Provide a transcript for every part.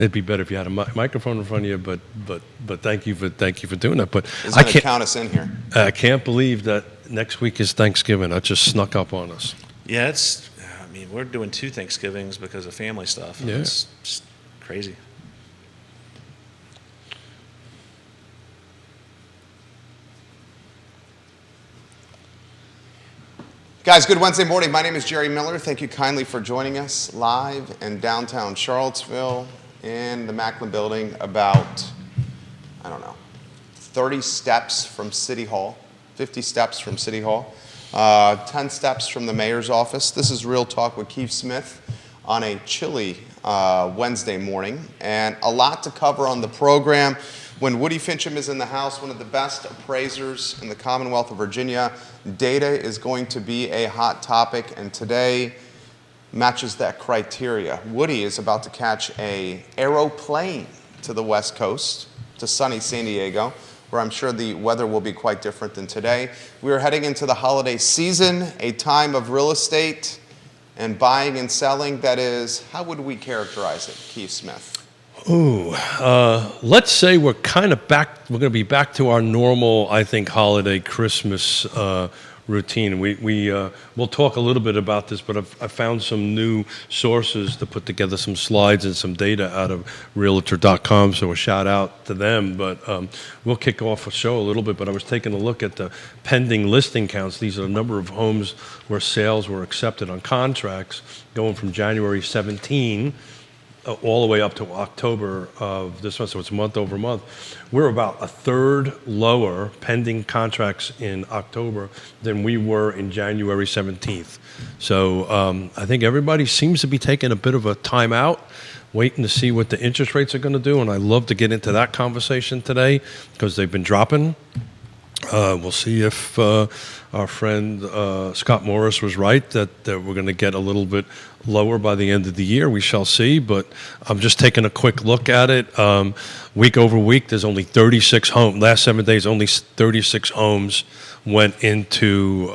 It'd be better if you had a microphone in front of you, but thank you for doing that. But He's going to count us in here. I can't believe that next week is Thanksgiving. That just snuck up on us. Yeah, we're doing 2 Thanksgivings because of family stuff. Yeah. It's just crazy. Guys, good Wednesday morning. My name is Jerry Miller. Thank you kindly for joining us live in downtown Charlottesville in the Macklin building, about, 30 steps from City Hall, 50 steps from City Hall, 10 steps from the mayor's office. This is Real Talk with Keith Smith on a chilly Wednesday morning, and a lot to cover on the program. When Woody Fincham is in the house, one of the best appraisers in the Commonwealth of Virginia, data is going to be a hot topic, and today matches that criteria. Woody is about to catch a aeroplane to the West Coast, to sunny San Diego, where I'm sure the weather will be quite different than today. We are heading into the holiday season, a time of real estate and buying and selling that is, how would we characterize it, Keith Smith? Ooh, let's say we're kind of back. We're going to be back to our normal, I think, holiday Christmas routine. We'll talk a little bit about this, but I found some new sources to put together some slides and some data out of Realtor.com. So a shout out to them. But we'll kick off a show a little bit. But I was taking a look at the pending listing counts. These are the number of homes where sales were accepted on contracts, going from January 17. All the way up to October of this month, so it's month over month. We're about a third lower pending contracts in October than we were in January 17th. So I think everybody seems to be taking a bit of a time out, waiting to see what the interest rates are going to do, and I'd love to get into that conversation today because they've been dropping. We'll see if our friend Scott Morris was right that we're going to get a little bit lower by the end of the year. We shall see, but I'm just taking a quick look at it. Week over week, there's only 36 homes. Last 7 days, only 36 homes went into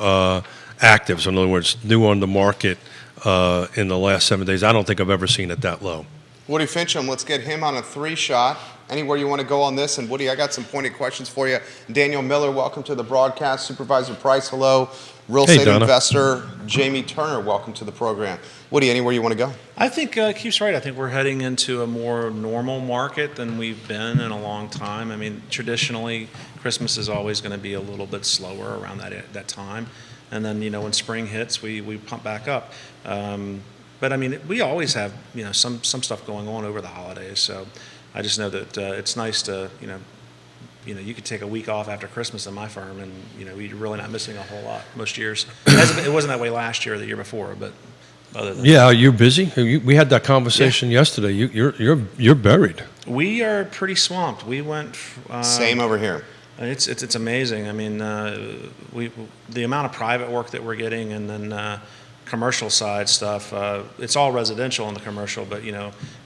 active. So in other words, new on the market in the last 7 days. I don't think I've ever seen it that low. Woody Fincham, let's get him on a 3-shot. Anywhere you want to go on this. And Woody, I got some pointed questions for you. Daniel Miller, welcome to the broadcast. Supervisor Price, hello. Real estate investor Jamie Turner, welcome to the program. Woody, anywhere you want to go? I think Keith's right. I think we're heading into a more normal market than we've been in a long time. I mean, traditionally, Christmas is always going to be a little bit slower around that time. And then, when spring hits, we pump back up. But, I mean, we always have, some stuff going on over the holidays. So I just know that it's nice to, you could take a week off after Christmas in my firm, and you're really not missing a whole lot most years. It wasn't that way last year or the year before, but other than yeah, you're busy. We had that conversation yesterday. You're buried. We are pretty swamped. We went same over here. It's amazing. I mean, the amount of private work that we're getting, and then commercial side stuff. It's all residential in the commercial, but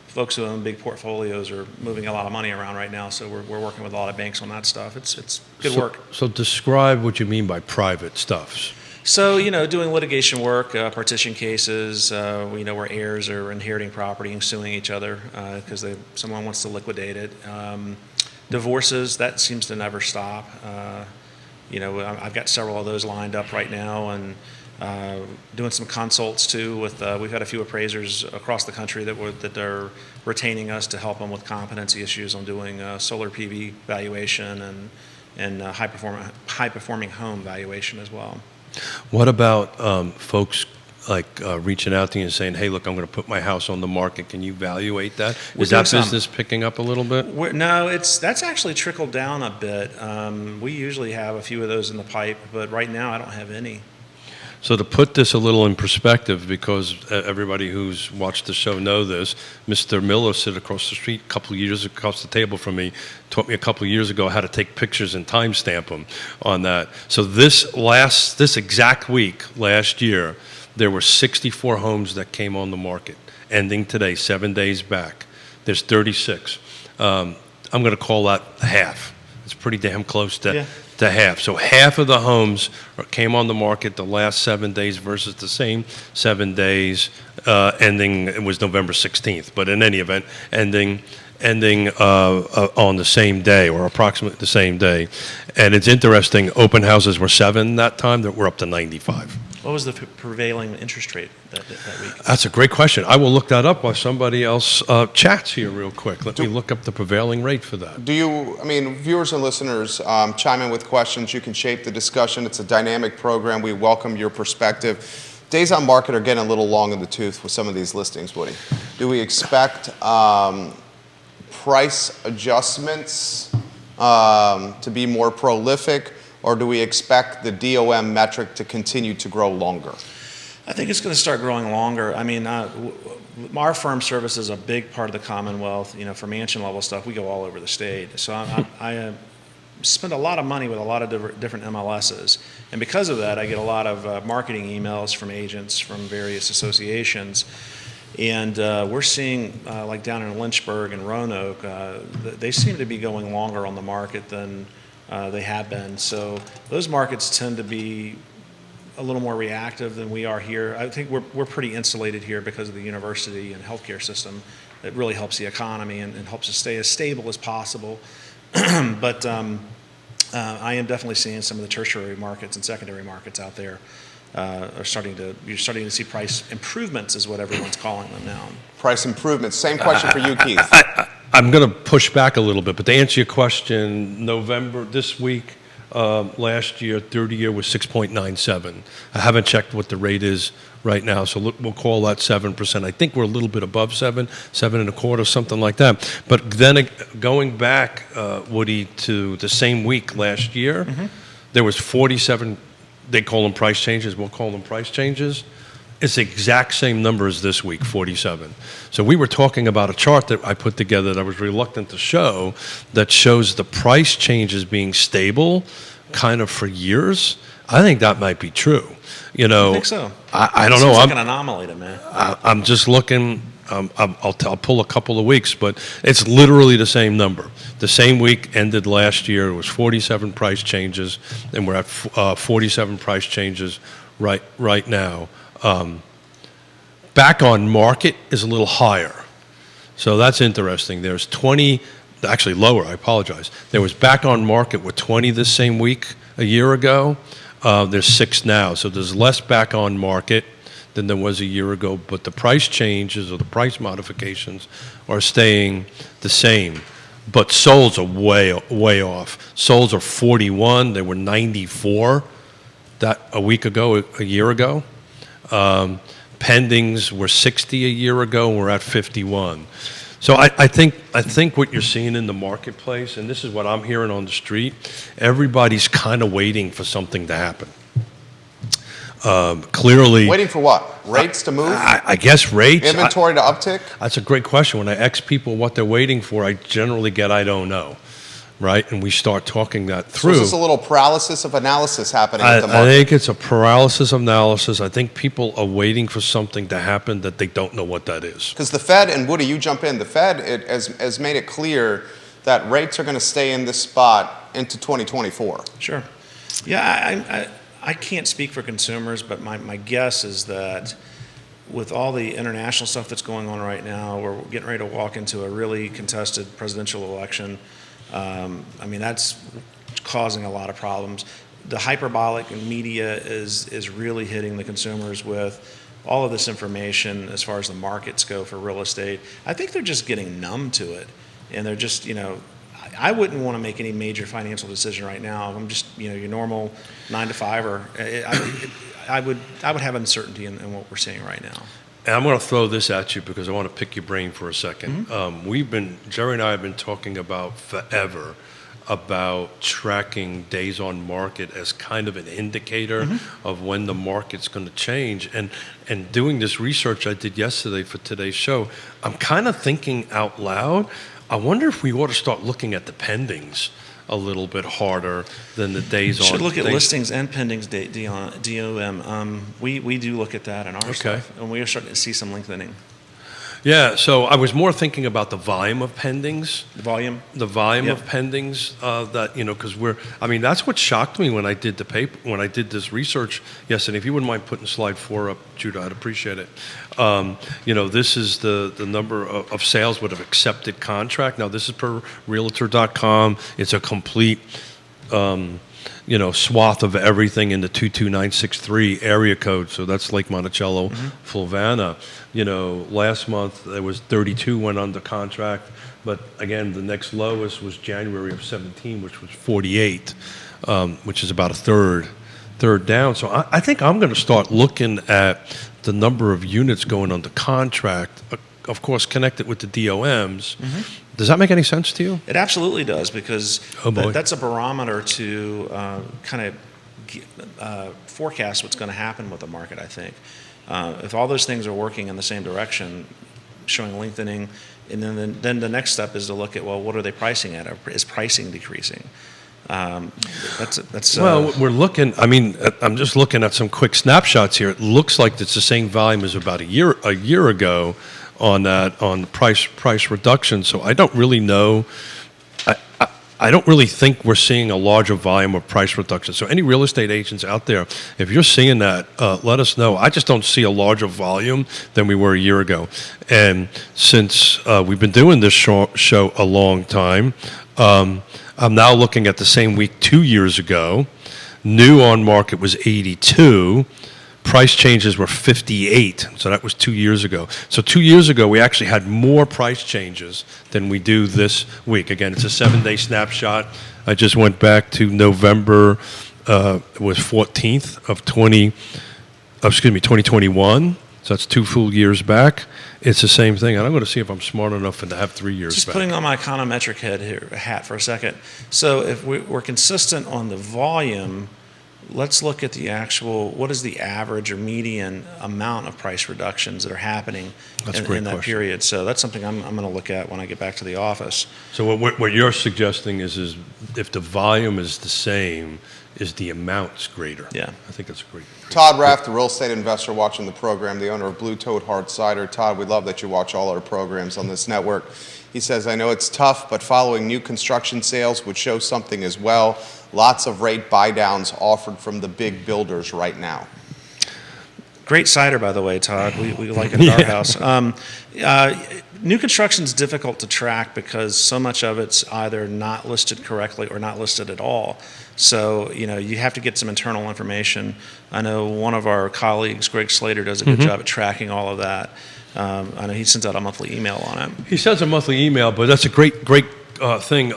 folks who own big portfolios are moving a lot of money around right now, so we're working with a lot of banks on that stuff. It's good work. So describe what you mean by private stuff. So, doing litigation work, partition cases, where heirs are inheriting property and suing each other because someone wants to liquidate it. Divorces, that seems to never stop. I've got several of those lined up right now, and doing some consults too with we've had a few appraisers across the country that are retaining us to help them with competency issues on doing solar PV valuation and high performing home valuation as well. What about folks like reaching out to you and saying, hey, look, I'm going to put my house on the market. Can you evaluate that? Is that business picking up a little bit? No, that's actually trickled down a bit. We usually have a few of those in the pipe, but right now I don't have any. So to put this a little in perspective, because everybody who's watched the show know this, Mr. Miller sit across the street a couple of years across the table from me, taught me a couple of years ago how to take pictures and timestamp them on that. So this exact week last year, there were 64 homes that came on the market, ending today, 7 days back. There's 36. I'm going to call that half. It's pretty damn close to to half. So half of the homes came on the market the last 7 days versus the same 7 days ending, it was November 16th, but in any event, ending on the same day or approximately the same day. And it's interesting, open houses were 7 that time, that we're up to 95. What was the prevailing interest rate that week? That's a great question. I will look that up while somebody else chats here real quick. Let me look up the prevailing rate for that. Viewers and listeners, chime in with questions. You can shape the discussion. It's a dynamic program. We welcome your perspective. Days on market are getting a little long in the tooth with some of these listings, Woody. Do we expect price adjustments to be more prolific, or do we expect the DOM metric to continue to grow longer? I think it's going to start growing longer. I mean, our firm services a big part of the Commonwealth. For mansion level stuff, we go all over the state. So I spend a lot of money with a lot of different MLSs, and because of that, I get a lot of marketing emails from agents from various associations. And we're seeing, like down in Lynchburg and Roanoke, they seem to be going longer on the market than they have been. So those markets tend to be a little more reactive than we are here. I think we're pretty insulated here because of the university and healthcare system that really helps the economy and helps us stay as stable as possible. But I am definitely seeing some of the tertiary markets and secondary markets out there you're starting to see price improvements is what everyone's calling them now. Price improvements. Same question for you, Keith. I'm going to push back a little bit, but to answer your question, November this week, last year, 30-year was 6.97. I haven't checked what the rate is right now, so we'll call that 7%. I think we're a little bit above 7.25, something like that. But then going back, Woody, to the same week last year, there was 47. They call them price changes. We'll call them price changes. It's the exact same number as this week, 47. So we were talking about a chart that I put together that I was reluctant to show that shows the price changes being stable kind of for years. I think that might be true. I think so. I don't know. It's like an anomaly to me. I'm just looking. I'll pull a couple of weeks, but it's literally the same number. The same week ended last year. It was 47 price changes, and we're at 47 price changes right now. Back on market is a little higher, so that's interesting. There's 20, actually lower. I apologize. There was back on market with 20 this same week a year ago. There's 6 now, so there's less back on market than there was a year ago, but the price changes or the price modifications are staying the same. But solds are way off. Solds are 41. They were 94 a week ago, a year ago. Pendings were 60 a year ago, and we're at 51. So I think what you're seeing in the marketplace, and this is what I'm hearing on the street, everybody's kind of waiting for something to happen. Clearly, waiting for what? Rates to move? I guess rates. Inventory to uptick? That's a great question. When I ask people what they're waiting for, I generally get, I don't know, right? And we start talking that through. So is this a little paralysis of analysis happening at the market? I think it's a paralysis of analysis. I think people are waiting for something to happen that they don't know what that is. Because the Fed, and Woody, you jump in, the Fed has made it clear that rates are going to stay in this spot into 2024. Sure. Yeah, I can't speak for consumers, but my guess is that with all the international stuff that's going on right now, we're getting ready to walk into a really contested presidential election. That's causing a lot of problems. The hyperbolic media is really hitting the consumers with all of this information as far as the markets go for real estate. I think they're just getting numb to it, and they're just, I wouldn't want to make any major financial decision right now. I'm just, your normal 9 to 5, or I would have uncertainty in what we're seeing right now. And I'm going to throw this at you because I want to pick your brain for a second. Jerry and I have been talking about forever about tracking days on market as kind of an indicator of when the market's going to change. And doing this research I did yesterday for today's show, I'm kind of thinking out loud, I wonder if we ought to start looking at the pendings a little bit harder than the days on. Should look at listings and pendings DOM. We do look at that in our stuff, and we are starting to see some lengthening. Yeah, so I was more thinking about the volume of pendings. The volume? The volume Yeah. of pendings that, because that's what shocked me when I did when I did this research yesterday. If you wouldn't mind putting slide 4 up, Judah, I'd appreciate it. This is the number of sales that have accepted contract. Now, this is per Realtor.com. It's a complete swath of everything in the 22963 area code. So that's Lake Monticello, Fluvanna. Last month there was 32 went under contract, but again, the next lowest was January of 17, which was 48, which is about a third down. So I think I'm going to start looking at the number of units going under contract, of course, connected with the DOMs. Does that make any sense to you? It absolutely does, because boy. that's a barometer to kind of forecast what's going to happen with the market, I think. If all those things are working in the same direction, showing lengthening, and then the next step is to look at, well, what are they pricing at? Is pricing decreasing? Well, we're looking. I'm just looking at some quick snapshots here. It looks like it's the same volume as about a year ago on that, on price reduction. So I don't really know. I don't really think we're seeing a larger volume of price reduction. So any real estate agents out there, if you're seeing that, let us know. I just don't see a larger volume than we were a year ago. And since we've been doing this show a long time, I'm now looking at the same week 2 years ago. New on market was 82. Price changes were 58, so that was 2 years ago. So 2 years ago, we actually had more price changes than we do this week. Again, it's a 7-day snapshot. I just went back to November, it was 14th of 2021. So that's 2 full years back. It's the same thing. And I'm going to see if I'm smart enough to have 3 years Just back. putting on my econometric hat for a second. So if we're consistent on the volume, let's look at the actual, what is the average or median amount of price reductions that are happening in that period? So that's something I'm going to look at when I get back to the office. So what you're suggesting is if the volume is the same, is the amounts greater? Yeah. I think that's great. Todd Raff, the real estate investor watching the program, the owner of Blue Toad Hard Cider. Todd, we love that you watch all our programs on this network. He says, I know it's tough, but following new construction sales would show something as well. Lots of rate buy-downs offered from the big builders right now. Great cider, by the way, Todd. We like it at our house. New construction is difficult to track because so much of it's either not listed correctly or not listed at all. So, you have to get some internal information. I know one of our colleagues, Greg Slater, does a good job at tracking all of that. I know he sends out a monthly email on it. He sends a monthly email, but that's a great thing.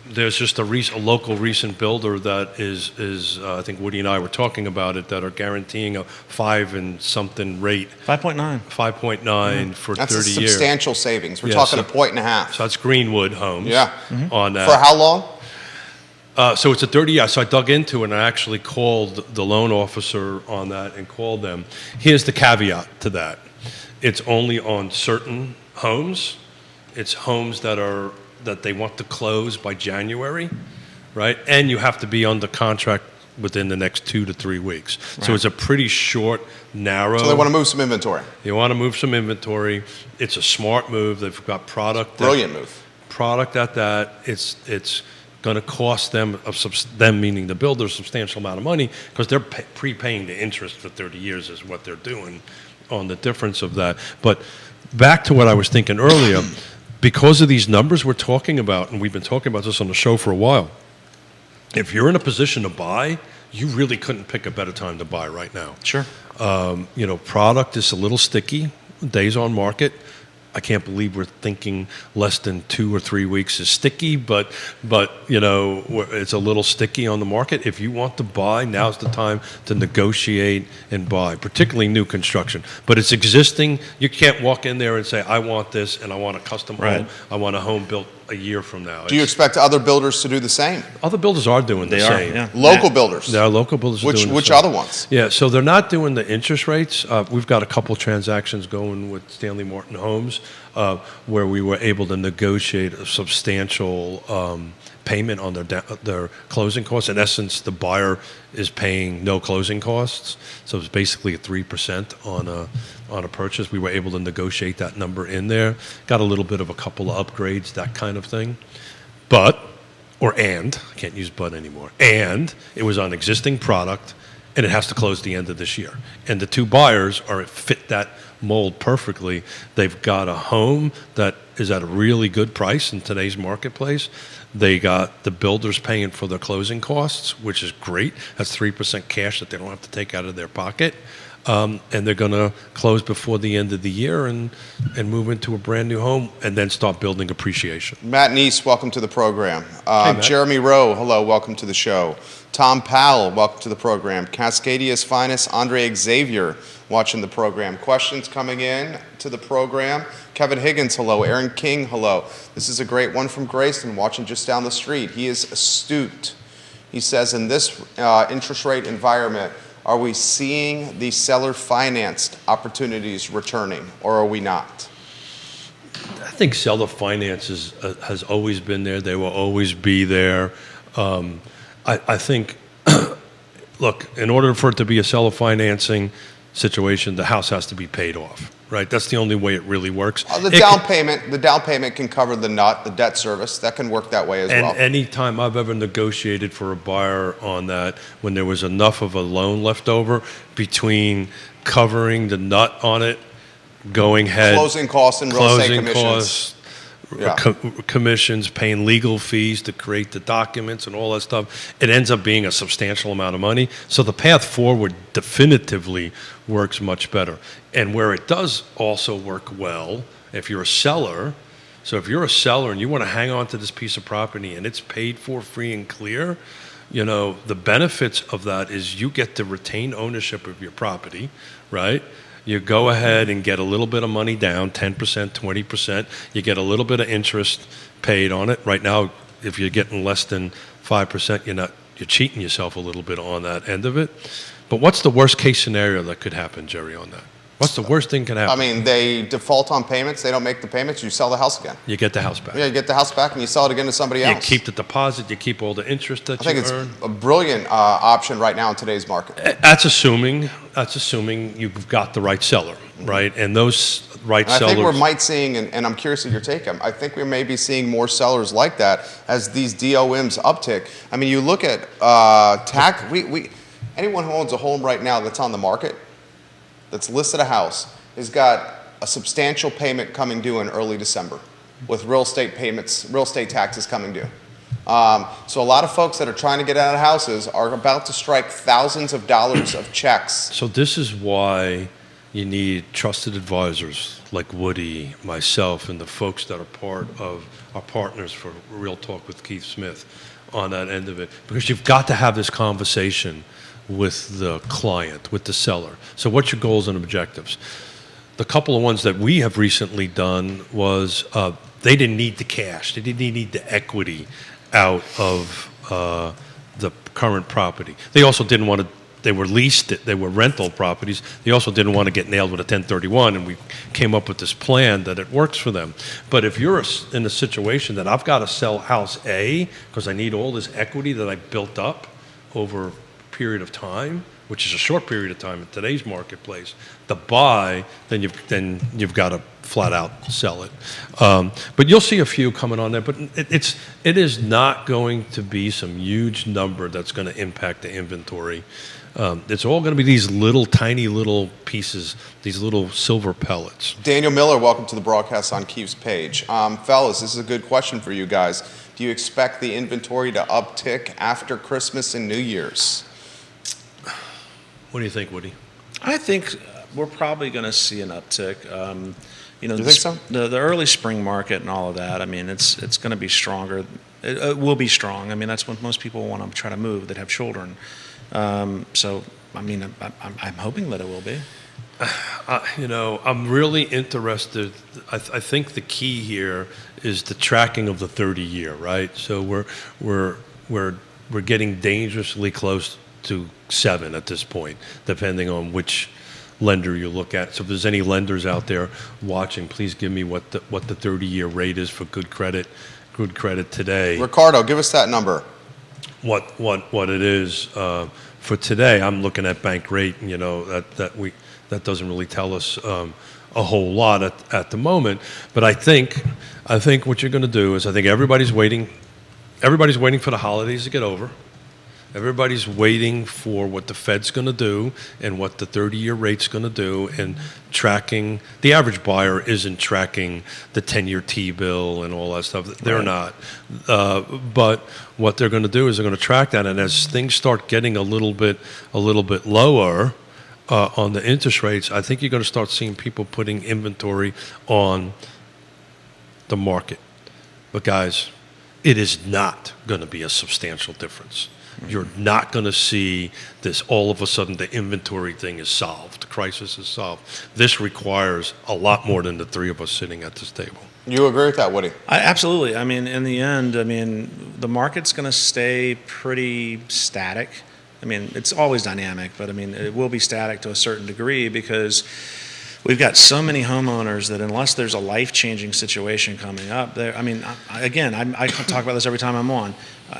There's just a local recent builder that is I think Woody and I were talking about it, that are guaranteeing a 5 and something rate. 5.9. 5.9 for 30 years. That's a substantial savings. We're talking 1.5 points. So that's Greenwood Homes. Yeah. On that. For how long? So it's a 30 year. So I dug into it and I actually called the loan officer on that and called them. Here's the caveat to that. It's only on certain homes. It's homes that they want to close by January, right? And you have to be under contract within the next 2 to 3 weeks. Right. So it's a pretty short, narrow. So they want to move some inventory. They want to move some inventory. It's a smart move. They've got product. Brilliant move. Product at that. It's going to cost them, them meaning the builder, a substantial amount of money because they're prepaying the interest for 30 years is what they're doing on the difference of that. But back to what I was thinking earlier, because of these numbers we're talking about, and we've been talking about this on the show for a while, if you're in a position to buy, you really couldn't pick a better time to buy right now. Sure. Product is a little sticky, days on market. I can't believe we're thinking less than 2 or 3 weeks is sticky, but it's a little sticky on the market. If you want to buy, now's the time to negotiate and buy, particularly new construction. But it's existing. You can't walk in there and say, I want this and I want a custom home. I want a home built a year from now. Do you expect other builders to do the same? Other builders are doing the same. Yeah. Local builders? There are local builders doing the same. Which other ones? Yeah, so they're not doing the interest rates. We've got a couple transactions going with Stanley Martin Homes. where we were able to negotiate a substantial payment on their closing costs. In essence, the buyer is paying no closing costs, so it's basically a 3% on a purchase. We were able to negotiate that number in there. Got a little bit of a couple of upgrades, that kind of thing. I can't use but anymore. And it was on existing product, and it has to close the end of this year. And the two buyers fit that mold perfectly. They've got a home that is at a really good price in today's marketplace. They got the builders paying for their closing costs, which is great. That's 3% cash that they don't have to take out of their pocket. And they're going to close before the end of the year and move into a brand new home and then start building appreciation. Matt Neese, welcome to the program. Hey, Matt. Jeremy Rowe, hello, welcome to the show. Tom Powell, welcome to the program. Cascadia's finest, Andre Xavier, watching the program. Questions coming in to the program. Kevin Higgins, hello. Aaron King, hello. This is a great one from Grayson, watching just down the street. He is astute. He says, in this interest rate environment, are we seeing the seller-financed opportunities returning, or are we not? I think seller finance has always been there. They will always be there. I think, look, in order for it to be a seller financing situation, the house has to be paid off, right? That's the only way it really works. The down payment can cover the debt service. That can work that way as well. And any time I've ever negotiated for a buyer on that, when there was enough of a loan left over between covering the nut on it, going ahead, closing costs and real estate commissions. Costs, commissions, paying legal fees to create the documents and all that stuff, it ends up being a substantial amount of money. So the path forward definitively works much better. And where it does also work well, if you're a seller, so if you're a seller and you want to hang on to this piece of property and it's paid for free and clear, the benefits of that is you get to retain ownership of your property, right? You go ahead and get a little bit of money down, 10%, 20%. You get a little bit of interest paid on it. Right now, if you're getting less than 5%, you're cheating yourself a little bit on that end of it. But what's the worst case scenario that could happen, Jerry, on that? What's the worst thing can happen? I mean, they default on payments. They don't make the payments. You sell the house again. You get the house back. Yeah, you get the house back and you sell it again to somebody else. You keep the deposit. You keep all the interest that you earn. I think it's a brilliant option right now in today's market. That's assuming you've got the right seller, right? And those right sellers. I think we might seeing, and I'm curious of your take. I think we may be seeing more sellers like that as these DOMs uptick. I mean, you look at anyone who owns a home right now that's on the market, that's listed a house, has got a substantial payment coming due in early December with real estate taxes coming due. So a lot of folks that are trying to get out of houses are about to strike thousands of dollars of checks. So this is why you need trusted advisors like Woody, myself, and the folks that are part of our partners for Real Talk with Keith Smith on that end of it, because you've got to have this conversation with the client, with the seller. So what's your goals and objectives? The couple of ones that we have recently done was they didn't need the cash. They didn't need the equity out of the current property. They also didn't want to, they were leased, they were rental properties. They also didn't want to get nailed with a 1031, and we came up with this plan that it works for them. But if you're in a situation that I've got to sell house A because I need all this equity that I built up over period of time, which is a short period of time in today's marketplace, the buy, then you've got to flat out sell it. But you'll see a few coming on there, but it is not going to be some huge number that's going to impact the inventory. It's all going to be these little tiny little pieces, these little silver pellets. Daniel Miller, welcome to the broadcast on Keith's page. Fellas, this is a good question for you guys. Do you expect the inventory to uptick after Christmas and New Year's? What do you think, Woody? I think we're probably going to see an uptick. You think so? The early spring market and all of that, I mean, it's going to be stronger. It will be strong. I mean, that's when most people want to try to move that have children. So, I mean, I'm hoping that it will be. I'm really interested. I think the key here is the tracking of the 30-year, right? So we're getting dangerously close to 7 at this point, depending on which lender you look at. So if there's any lenders out there watching, please give me what the 30-year rate is for good credit today. Ricardo, give us that number. What it is for today. I'm looking at bank rate. You know that doesn't really tell us a whole lot at the moment. But I think what you're going to do is I think everybody's waiting for the holidays to get over. Everybody's waiting for what the Fed's going to do and what the 30-year rate's going to do, and tracking. The average buyer isn't tracking the 10-year T-bill and all that stuff. They're not. But what they're going to do is they're going to track that, and as things start getting a little bit lower on the interest rates, I think you're going to start seeing people putting inventory on the market. But guys, it is not going to be a substantial difference. You're not going to see this all of a sudden the inventory thing is solved, the crisis is solved. This requires a lot more than the three of us sitting at this table. You agree with that, Woody? Absolutely. I mean, in the end, I mean, the market's going to stay pretty static. I mean, it's always dynamic, but I mean, it will be static to a certain degree because we've got so many homeowners that unless there's a life-changing situation coming up, I mean, I talk about this every time I'm on.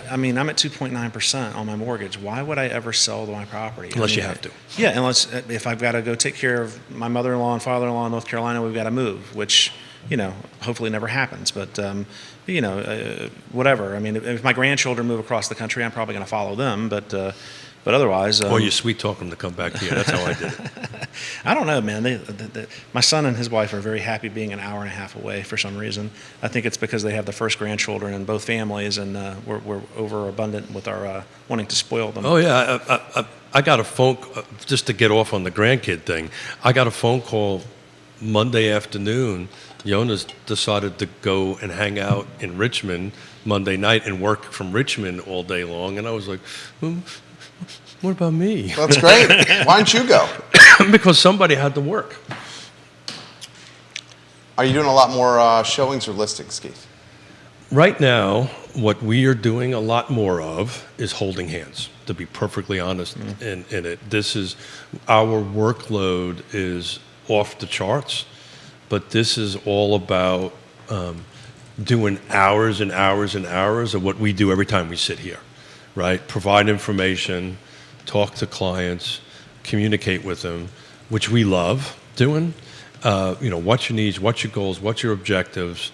I mean, I'm at 2.9% on my mortgage. Why would I ever sell my property? Unless you have to. Yeah, unless if I've got to go take care of my mother-in-law and father-in-law in North Carolina, we've got to move, which, you know, hopefully never happens. But, you know, whatever. I mean, if my grandchildren move across the country, I'm probably going to follow them. But otherwise... or you sweet talk them to come back here. That's how I did it. I don't know, man. My son and his wife are very happy being an hour and a half away for some reason. I think it's because they have the first grandchildren in both families, and we're overabundant with our wanting to spoil them. Oh, yeah. I got a phone, just to get off on the grandkid thing, I got a phone call Monday afternoon. Yonna's decided to go and hang out in Richmond Monday night and work from Richmond all day long. And I was like, what about me? That's great. Why don't you go? Because somebody had to work. Are you doing a lot more showings or listings, Keith? Right now, what we are doing a lot more of is holding hands, to be perfectly honest in it. This is, our workload is off the charts, but this is all about doing hours and hours and hours of what we do every time we sit here, right? Provide information, talk to clients, communicate with them, which we love doing. You know, what's your needs, what's your goals, what's your objectives,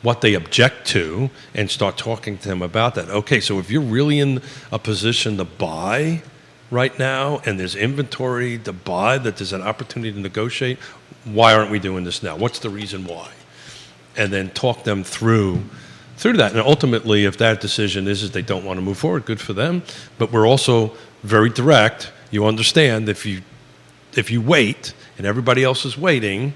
what they object to, and start talking to them about that. Okay, so if you're really in a position to buy right now and there's inventory to buy, that there's an opportunity to negotiate, why aren't we doing this now? What's the reason why? And then talk them through that. And ultimately, if that decision is they don't want to move forward, good for them. But we're also very direct. You understand if you wait and everybody else is waiting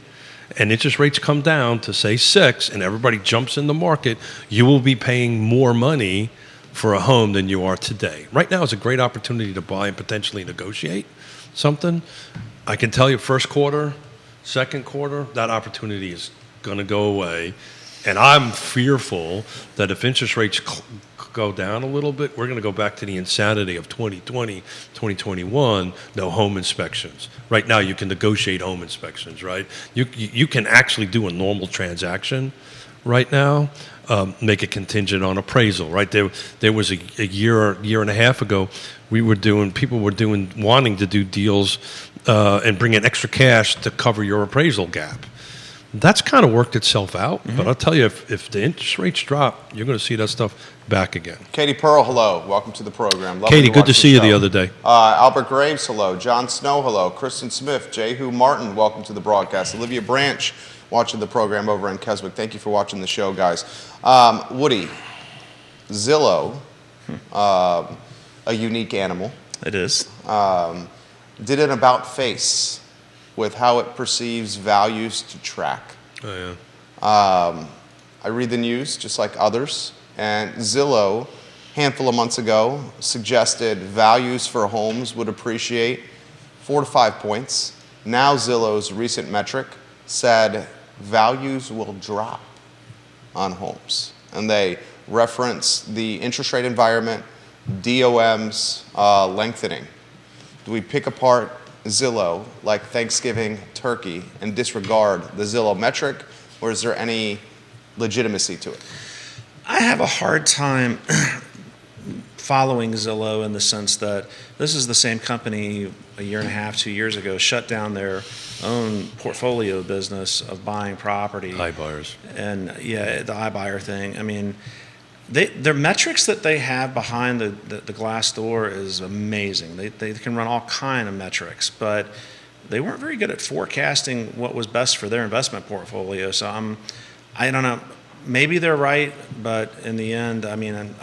and interest rates come down to, say, 6 and everybody jumps in the market, you will be paying more money for a home than you are today. Right now is a great opportunity to buy and potentially negotiate something. I can tell you first quarter, second quarter, that opportunity is going to go away. And I'm fearful that if interest rates go down a little bit, we're going to go back to the insanity of 2020, 2021, no home inspections. Right now, you can negotiate home inspections, right? You can actually do a normal transaction right now, make it contingent on appraisal, right? There was a year and a half ago, people were wanting to do deals and bring in extra cash to cover your appraisal gap. That's kind of worked itself out, but I'll tell you, if the interest rates drop, you're going to see that stuff back again. Katie Pearl, hello. Welcome to the program. Lovely Katie, good to see you show. the other day. Albert Graves, hello. John Snow, hello. Kristen Smith, Jehu Martin, welcome to the broadcast. Olivia Branch, watching the program over in Keswick. Thank you for watching the show, guys. Woody, Zillow, a unique animal. It is. Did an about face with how it perceives values to track. Oh, yeah. I read the news just like others, and Zillow, a handful of months ago, suggested values for homes would appreciate 4 to 5 points. Now Zillow's recent metric said values will drop on homes, and they reference the interest rate environment, DOM's lengthening. Do we pick apart Zillow like Thanksgiving turkey and disregard the Zillow metric, or is there any legitimacy to it? I have a hard time following Zillow in the sense that this is the same company a year and a half, 2 years ago, shut down their own portfolio business of buying property. iBuyers. And yeah, the iBuyer thing. I mean, their metrics that they have behind the glass door is amazing. They can run all kind of metrics, but they weren't very good at forecasting what was best for their investment portfolio. So I don't know. Maybe they're right, but in the end, I mean,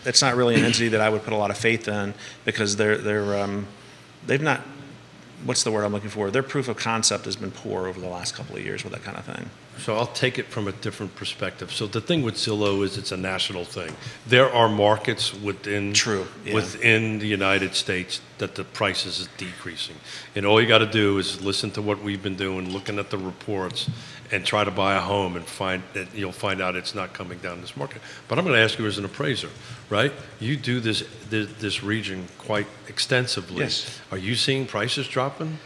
it's not really an entity that I would put a lot of faith in because they've not. What's the word I'm looking for? Their proof of concept has been poor over the last couple of years with that kind of thing. So I'll take it from a different perspective. So the thing with Zillow is it's a national thing. There are markets within the United States that the prices is decreasing. And all you got to do is listen to what we've been doing, looking at the reports, and try to buy a home and you'll find out it's not coming down this market. But I'm going to ask you as an appraiser, right? You do this region quite extensively. Yes. Are you seeing prices dropping?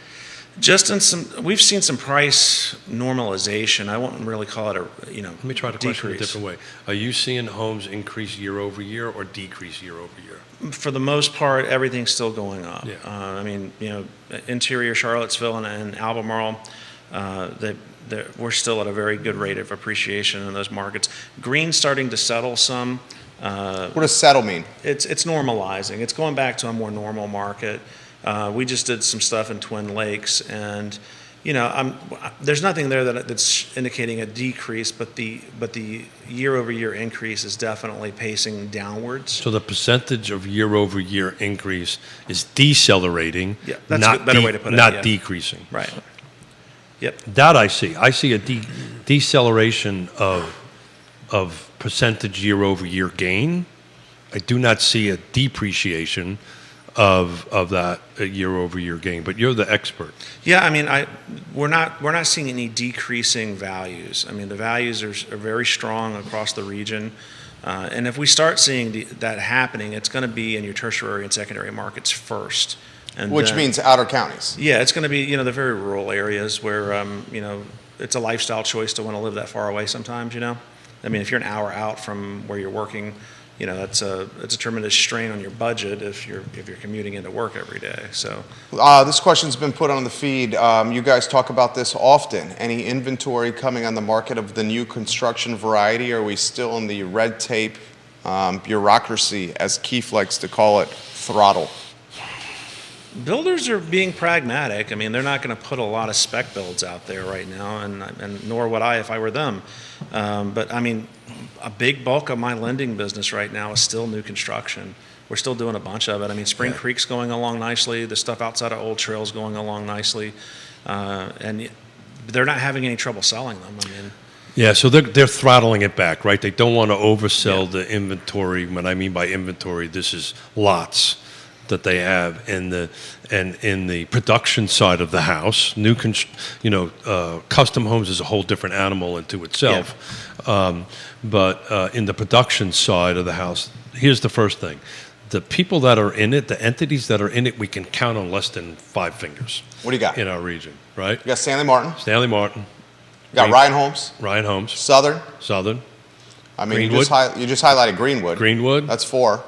We've seen some price normalization. I wouldn't really call it Let me try to question it a different way. Are you seeing homes increase year over year or decrease year over year? For the most part, everything's still going up. Yeah. I mean, interior Charlottesville and Albemarle, we're still at a very good rate of appreciation in those markets. Green's starting to settle some. What does settle mean? It's normalizing. It's going back to a more normal market. We just did some stuff in Twin Lakes, and there's nothing there that's indicating a decrease, but the year-over-year increase is definitely pacing downwards. So the percentage of year-over-year increase is decelerating, Yeah, that's a better way to put it. not Yeah. decreasing. Right. Yep. That I see. I see a deceleration of percentage year-over-year gain. I do not see a depreciation of that year-over-year gain. But you're the expert. Yeah, I mean, we're not seeing any decreasing values. I mean, the values are very strong across the region, and if we start seeing that happening, it's going to be in your tertiary and secondary markets first. Which means outer counties. Yeah, it's going to be the very rural areas where it's a lifestyle choice to want to live that far away sometimes. I mean, if you're an hour out from where you're working, it's a tremendous strain on your budget if you're commuting into work every day. So this question's been put on the feed. You guys talk about this often. Any inventory coming on the market of the new construction variety? Are we still in the red tape bureaucracy, as Keith likes to call it, throttle? Builders are being pragmatic. I mean, they're not going to put a lot of spec builds out there right now, and nor would I if I were them. But I mean, a big bulk of my lending business right now is still new construction. We're still doing a bunch of it. I mean, Spring Creek's going along nicely. The stuff outside of Old Trail's going along nicely, and they're not having any trouble selling them. I mean. Yeah, so they're throttling it back, right? They don't want to oversell the inventory. What I mean by inventory, this is lots that they have in the production side of the house. Custom homes is a whole different animal into itself. Yeah. But in the production side of the house, here's the first thing. The people that are in it, the entities that are in it, we can count on less than 5 fingers. What do you got? In our region, right? You got Stanley Martin. Stanley Martin. You got Ryan Homes. Ryan Homes. Southern. I mean, you just highlighted Greenwood. Greenwood. That's 4.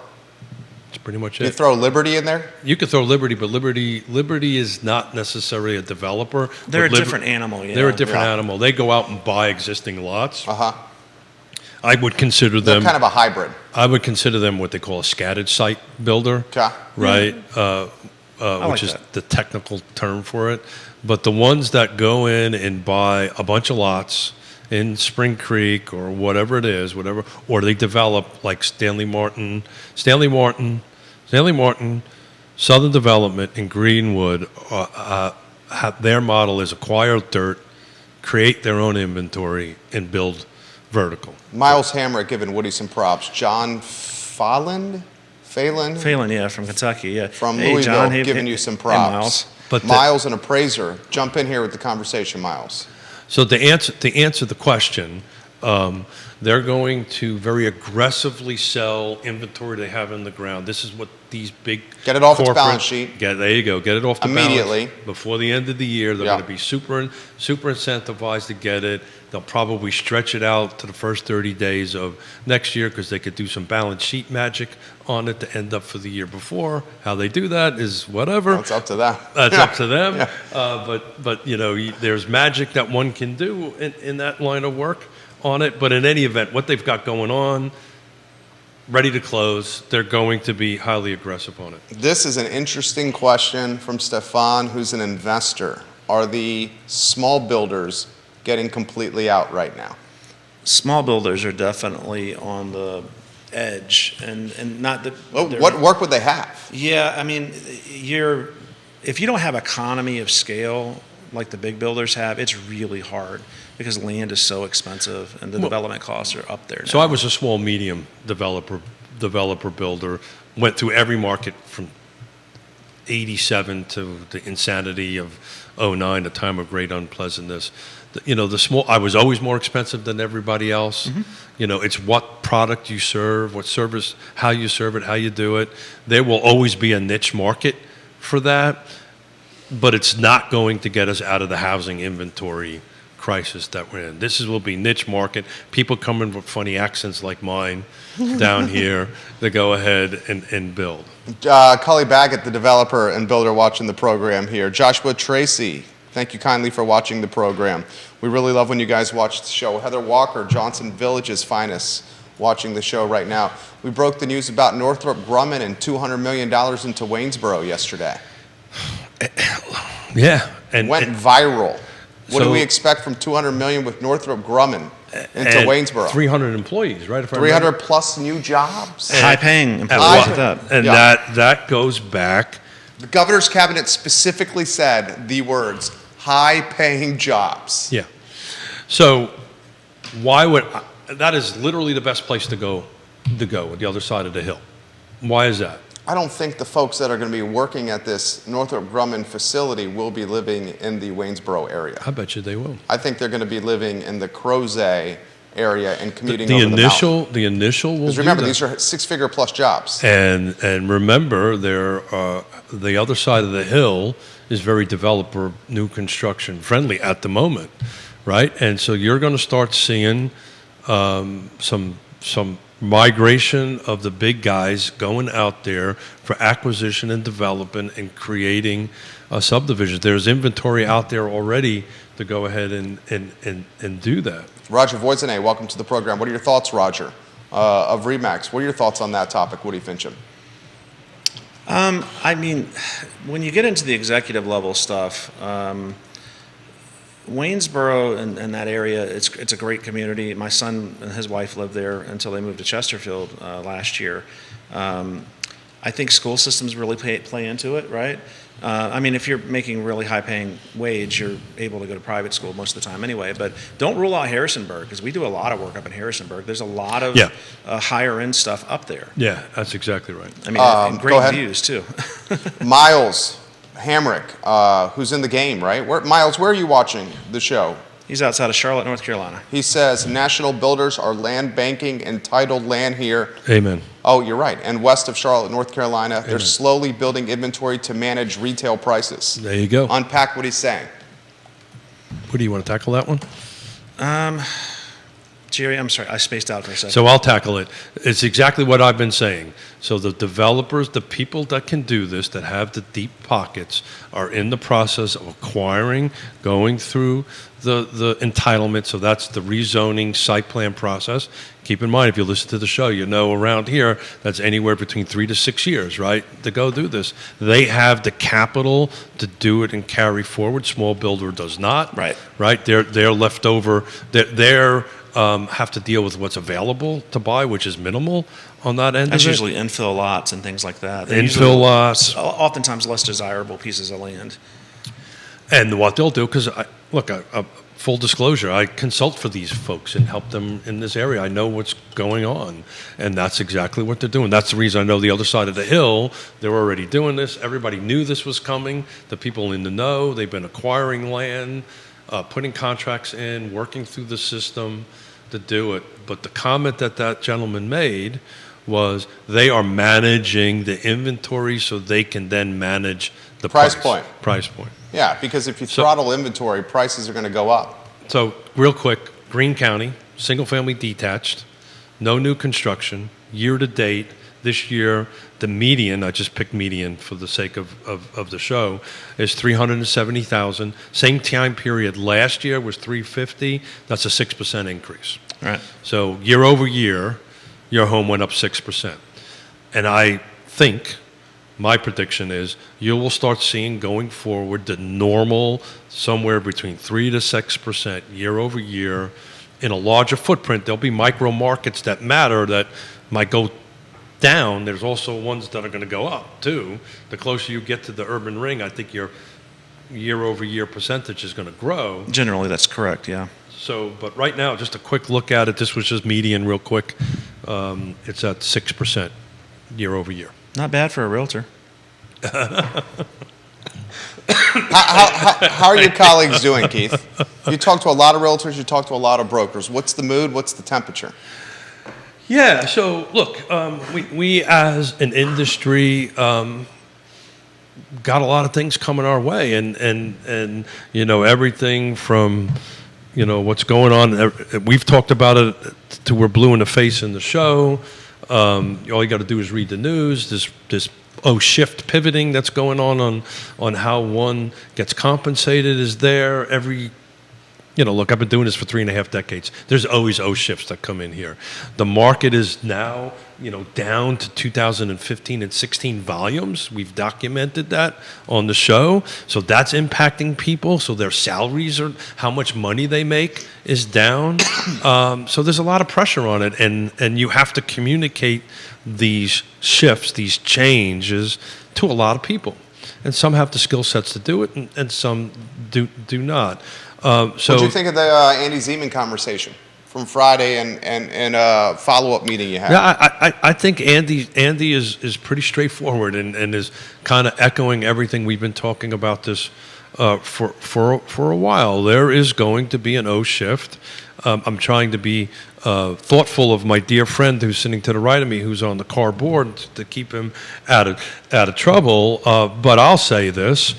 That's pretty much it. You throw Liberty in there? You could throw Liberty, but Liberty is not necessarily a developer. They're a different animal. Yeah. They're a different animal. They go out and buy existing lots. Uh-huh. I would consider They're them kind of a hybrid. I would consider them what they call a scattered site builder. Okay. Right? Which is the technical term for it. But the ones that go in and buy a bunch of lots in Spring Creek or whatever it is, or they develop like Stanley Martin, Southern Development, and Greenwood, their model is acquire dirt, create their own inventory, and build vertical. Miles Hamrick giving Woody some props. John Phelan, yeah, from Kentucky, yeah. From Louisville, John, giving you some props. Hey, Miles. But Miles, an appraiser. Jump in here with the conversation, Miles. So to answer the question, They're going to very aggressively sell inventory they have in the ground. This is what these big Get it off its corporate- balance sheet. There you go. Get it off the Immediately. balance before the end of the year. They're Yeah. going to be super incentivized to get it. They'll probably stretch it out to the first 30 days of next year because they could do some balance sheet magic on it to end up for the year before. How they do that is whatever. That's up to them. That's up to them. Yeah. But there's magic that one can do in that line of work on it. But in any event, what they've got going on, ready to close, they're going to be highly aggressive on it. This is an interesting question from Stefan, who's an investor. Are the small builders getting completely out right now? Small builders are definitely on the edge, and not that. What work would they have? Yeah, I mean, if you don't have economy of scale like the big builders have, it's really hard because land is so expensive and the development costs are up there now. So I was a small medium developer builder, went through every market from 87 to the insanity of 09, a time of great unpleasantness. I was always more expensive than everybody else. Mm-hmm. It's what product you serve, what service, how you serve it, how you do it. There will always be a niche market for that, but it's not going to get us out of the housing inventory crisis that we're in. Will be niche market. People come in with funny accents like mine down here to go ahead and build. Cully Baggett, the developer and builder watching the program here. Joshua Tracy, thank you kindly for watching the program. We really love when you guys watch the show. Heather Walker, Johnson Village's finest, watching the show right now. We broke the news about Northrop Grumman and $200 million into Waynesboro yesterday. Yeah. Went viral. What do So- we expect from $200 million with Northrop Grumman into Waynesboro? 300 employees, right? If I 300 remember. plus new jobs. High-paying employees what- at that. And Yeah. that goes back. The governor's cabinet specifically said the words, high-paying jobs. Yeah. So that is literally the best place to go the other side of the hill. Why is that? I don't think the folks that are going to be working at this Northrop Grumman facility will be living in the Waynesboro area. I bet you they will. I think they're going to be living in the Crozet area and commuting The over the mountain. initial will Because do remember, that. these are six-figure plus jobs. And remember, the other side of the hill is very developer, new construction friendly at the moment, right? And so you're going to start seeing some migration of the big guys going out there for acquisition and development and creating subdivisions. There's inventory out there already to go ahead and do that. Roger Voisinay, welcome to the program. What are your thoughts, Roger, of RE/MAX? What are your thoughts on that topic, Woody Fincham? I mean, when you get into the executive level stuff, Waynesboro and that area, it's a great community. My son and his wife lived there until they moved to Chesterfield last year. I think school systems really play into it, right? I mean, if you're making really high-paying wage, you're able to go to private school most of the time anyway. But don't rule out Harrisonburg, because we do a lot of work up in Harrisonburg. There's a lot of higher-end stuff up there. Yeah, that's exactly right. I mean, and go great ahead. views, too. Miles Hamrick, who's in the game, right? Miles, where are you watching the show? He's outside of Charlotte, North Carolina. He says national builders are land banking entitled land here. Amen. Oh, you're right. And west of Charlotte, North Carolina, they're slowly building inventory to manage retail prices. There you go. Unpack what he's saying. What do you want to tackle that one? Jerry, I'm sorry, I spaced out for a second. So I'll tackle it. It's exactly what I've been saying. So the developers, the people that can do this, that have the deep pockets, are in the process of acquiring, going through the entitlement. So that's the rezoning site plan process. Keep in mind, if you listen to the show, you know around here, that's anywhere between 3 to 6 years, right, to go do this. They have the capital to do it and carry forward. Small builder does not. Right. Right? They're left over. They're have to deal with what's available to buy, which is minimal on that end That's of it. usually infill lots and things like that. They're Infill usually lots. Oftentimes less desirable pieces of land. And what they'll do, because full disclosure, I consult for these folks and help them in this area. I know what's going on, and that's exactly what they're doing. That's the reason I know the other side of the hill, they're already doing this. Everybody knew this was coming. The people in the know, they've been acquiring land, putting contracts in, working through the system. to do it. But the comment that gentleman made was they are managing the inventory so they can then manage the Price point. Price point. Yeah, because if you throttle inventory, prices are going to go up. So real quick, Greene County, single-family detached, no new construction, year-to-date, this year, the median, I just picked median for the sake of the show, is 370,000. Same time period last year was 350. That's a 6% increase. Right. So year over year, your home went up 6%. And I think, my prediction is, you will start seeing going forward the normal somewhere between 3 to 6% year over year. In a larger footprint, there'll be micro markets that matter that might go down. There's also ones that are going to go up too. The closer you get to the urban ring, I think your year over year percentage is going to grow. Generally, that's correct, yeah. So, but right now, just a quick look at it. This was just median real quick. It's at 6% year over year. Not bad for a realtor. How are your colleagues doing, Keith? You talk to a lot of realtors, you talk to a lot of brokers. What's the mood? What's the temperature? Yeah, so look, we as an industry got a lot of things coming our way, and you know, everything from, you know, what's going on. We've talked about it till we're blue in the face in the show. All you got to do is read the news. This shift pivoting that's going on how one gets compensated is there. You know, look, I've been doing this for 3.5 decades. There's always shifts that come in here. The market is now, you know, down to 2015 and 16 volumes. We've documented that on the show. So that's impacting people. So their salaries or how much money they make is down. So there's a lot of pressure on it. And you have to communicate these shifts, these changes to a lot of people. And some have the skill sets to do it, and some do not. So what do you think of the Andy Zeman conversation from Friday and follow-up meeting you had? Yeah, I think Andy is pretty straightforward and is kind of echoing everything we've been talking about this for a while. There is going to be an shift. I'm trying to be thoughtful of my dear friend who's sitting to the right of me, who's on the car board, to keep him out of trouble. But I'll say this: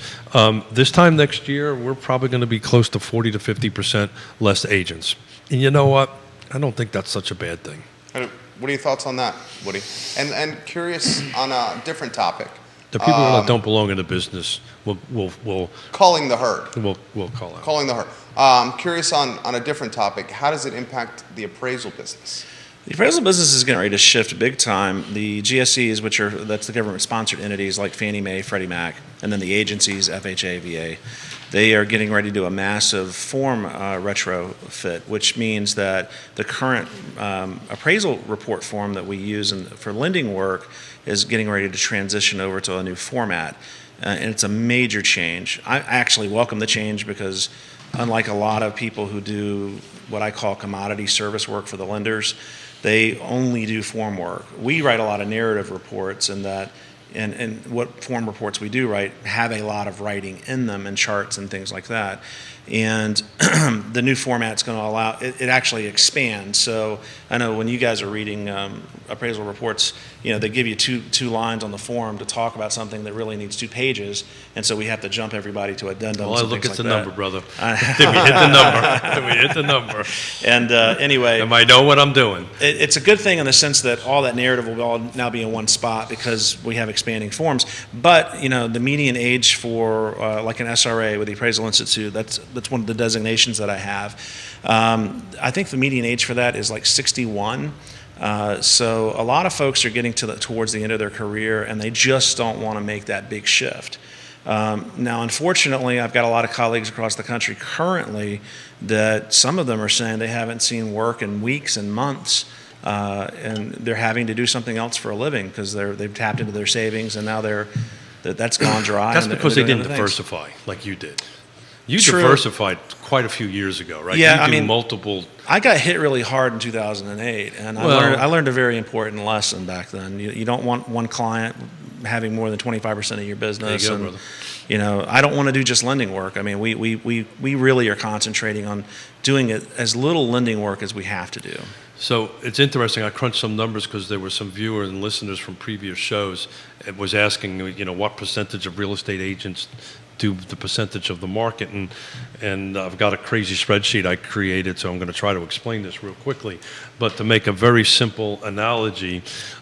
this time next year, we're probably going to be close to 40 to 50% less agents. And you know what? I don't think that's such a bad thing. What are your thoughts on that, Woody? And curious on a different topic. The people that don't belong in the business will calling the herd. We'll call out. Calling the herd. Curious on a different topic. How does it impact the appraisal business? The appraisal business is getting ready to shift big time. The GSEs, that's the government-sponsored entities like Fannie Mae, Freddie Mac, and then the agencies, FHA, VA, they are getting ready to do a massive form retrofit, which means that the current appraisal report form that we use for lending work is getting ready to transition over to a new format. And it's a major change. I actually welcome the change because unlike a lot of people who do what I call commodity service work for the lenders, they only do form work. We write a lot of narrative reports, and what form reports we do write have a lot of writing in them and charts and things like that. And the new format's going to allow it actually expands. So I know when you guys are reading appraisal reports, you know, they give you two lines on the form to talk about something that really needs 2 pages, and so we have to jump everybody to addendums. Well, I look at the number, brother. Did we hit the number? And anyway, I know what I'm doing. It's a good thing in the sense that all that narrative will all now be in one spot because we have expanding forms. But you know, the median age for like an SRA with the Appraisal Institute, that's one of the designations that I have. I think the median age for that is like 61. So a lot of folks are getting towards the end of their career, and they just don't want to make that big shift. Now, unfortunately, I've got a lot of colleagues across the country currently that some of them are saying they haven't seen work in weeks and months, and they're having to do something else for a living because they've tapped into their savings, and now that's gone dry. That's because they didn't diversify like you did. You True. Diversified quite a few years ago, right? Yeah, you do multiple. I got hit really hard in 2008, and I learned a very important lesson back then. You don't want one client having more than 25% of your business. There you go, And, brother. I don't want to do just lending work. I mean, we really are concentrating on doing it as little lending work as we have to do. So it's interesting. I crunched some numbers because there were some viewers and listeners from previous shows. It was asking, what percentage of real estate agents do the percentage of the market, and I've got a crazy spreadsheet I created, so I'm going to try to explain this real quickly. But to make a very simple analogy,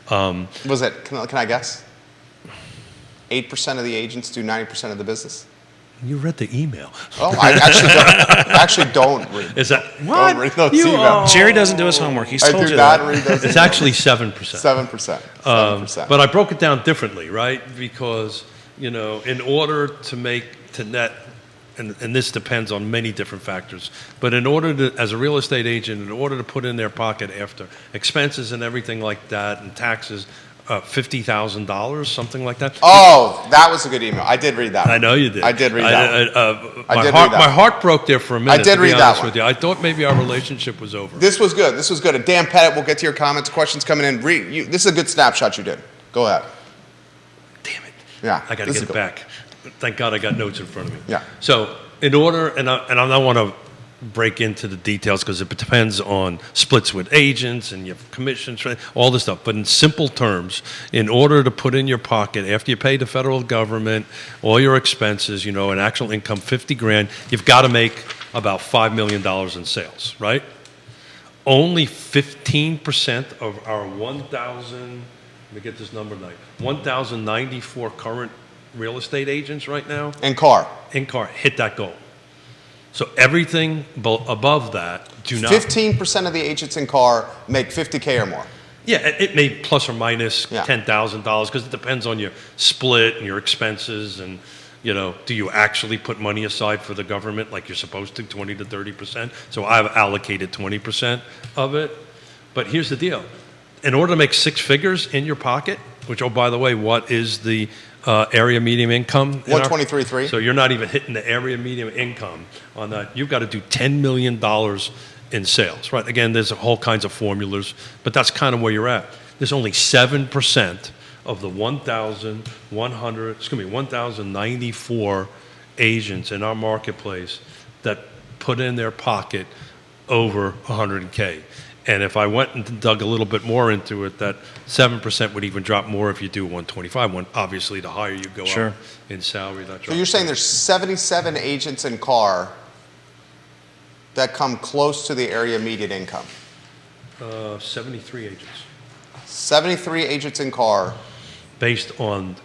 Was it? Can I guess? 8% of the agents do 90% of the business. you read the email. Oh, I actually don't read. Is that what? Don't read those You emails. Jerry doesn't do his homework. He's I told do you not that. read those. It's emails. actually 7%. 7%. 7%. But I broke it down differently, right? Because, in order to net, and this depends on many different factors, but in order to, as a real estate agent, in order to put in their pocket after expenses and everything like that and taxes, $50,000, something like that. Oh, that was a good email. I did read that one. I know you did. I did read that one. My I did heart, read that my one. heart broke there for a minute. I did to be read that honest one. with you. I thought maybe our relationship was over. This was good. This was good. And Dan Pettit, we'll get to your comments, questions coming in. This is a good snapshot you did. Go ahead. Damn it. Yeah. I got to this get is it good. back. Thank God I got notes in front of me. Yeah. So in order, and I don't want to break into the details because it depends on splits with agents and your commissions, all this stuff. But in simple terms, in order to put in your pocket, after you pay the federal government, all your expenses, an actual income, 50 grand, you've got to make about $5 million in sales, right? Only 15% of our 1,000, let me get this number right, 1,094 current real estate agents right now And car. hit that goal. So everything above that do not. 15% of the agents in car make 50K or more. Yeah, it may plus or minus Yeah. $10,000 because it depends on your split and your expenses and, do you actually put money aside for the government like you're supposed to, 20 to 30%? So I've allocated 20% of it. But here's the deal. In order to make six figures in your pocket, which, oh, by the way, what is the area median income? 123.3. So you're not even hitting the area median income on that. You've got to do $10 million in sales, right? Again, there's whole kinds of formulas, but that's kind of where you're at. There's only 7% of the 1,094 agents in our marketplace that put in their pocket over 100K. And if I went and dug a little bit more into it, that 7% would even drop more if you do 125. Obviously, the higher you go Sure. up in salary, that drops. So you're saying there's 77 agents in car that come close to the area median income. 73 agents, 73 agents in car. based on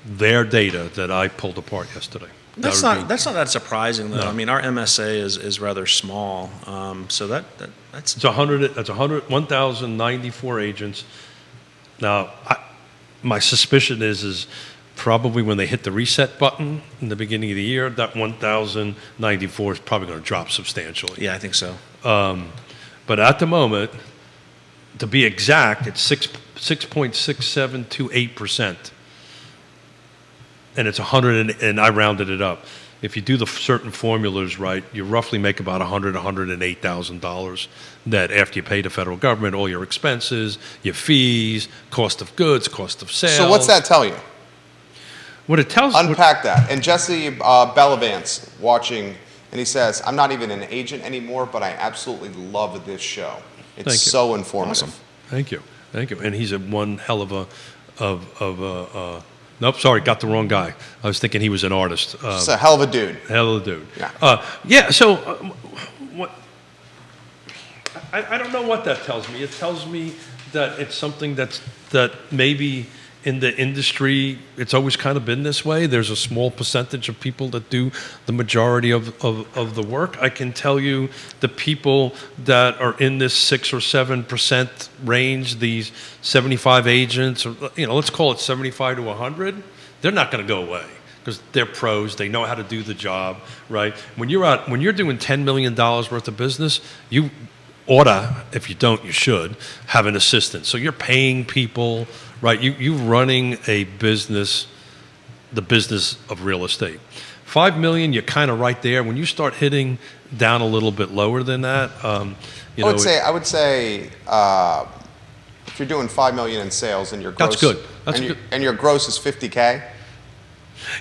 their data that I pulled apart yesterday. That's That would not be- that surprising though. No. I mean, our MSA is rather small, so that's It's 100. That's 1,094 agents. Now, my suspicion is probably when they hit the reset button in the beginning of the year, that 1,094 is probably going to drop substantially. yeah, I think so. But at the moment, to be exact, it's 6.6728%, and it's 100. And I rounded it up. If you do the certain formulas right, you roughly make about $108,000 net after you pay the federal government all your expenses, your fees, cost of goods, cost of sales. So what's that tell you? What it tells Unpack that. And Jesse Bellavance watching, and he says, I'm not even an agent anymore, but I absolutely love this show. It's Thank you. so informative. Awesome. Thank you. And he's a one hell of a nope, sorry, got the wrong guy. I was thinking he was an artist. It's a hell of a dude. Hell of a dude. Yeah. So what? I don't know what that tells me. It tells me that it's something that maybe in the industry it's always kind of been this way. There's a small percentage of people that do the majority of the work. I can tell you the people that are in this 6 or 7% range, these 75 agents, or let's call it 75 to 100. They're not going to go away because they're pros. They know how to do the job, right? When you're doing $10 million worth of business, you oughta, if you don't, you should, have an assistant. So you're paying people, right? You running a business, the business of real estate. $5 million, you're kind of right there. When you start hitting down a little bit lower than that, I would say If you're doing $5 million in sales and your gross, That's good. That's and, good. and your gross is $50K,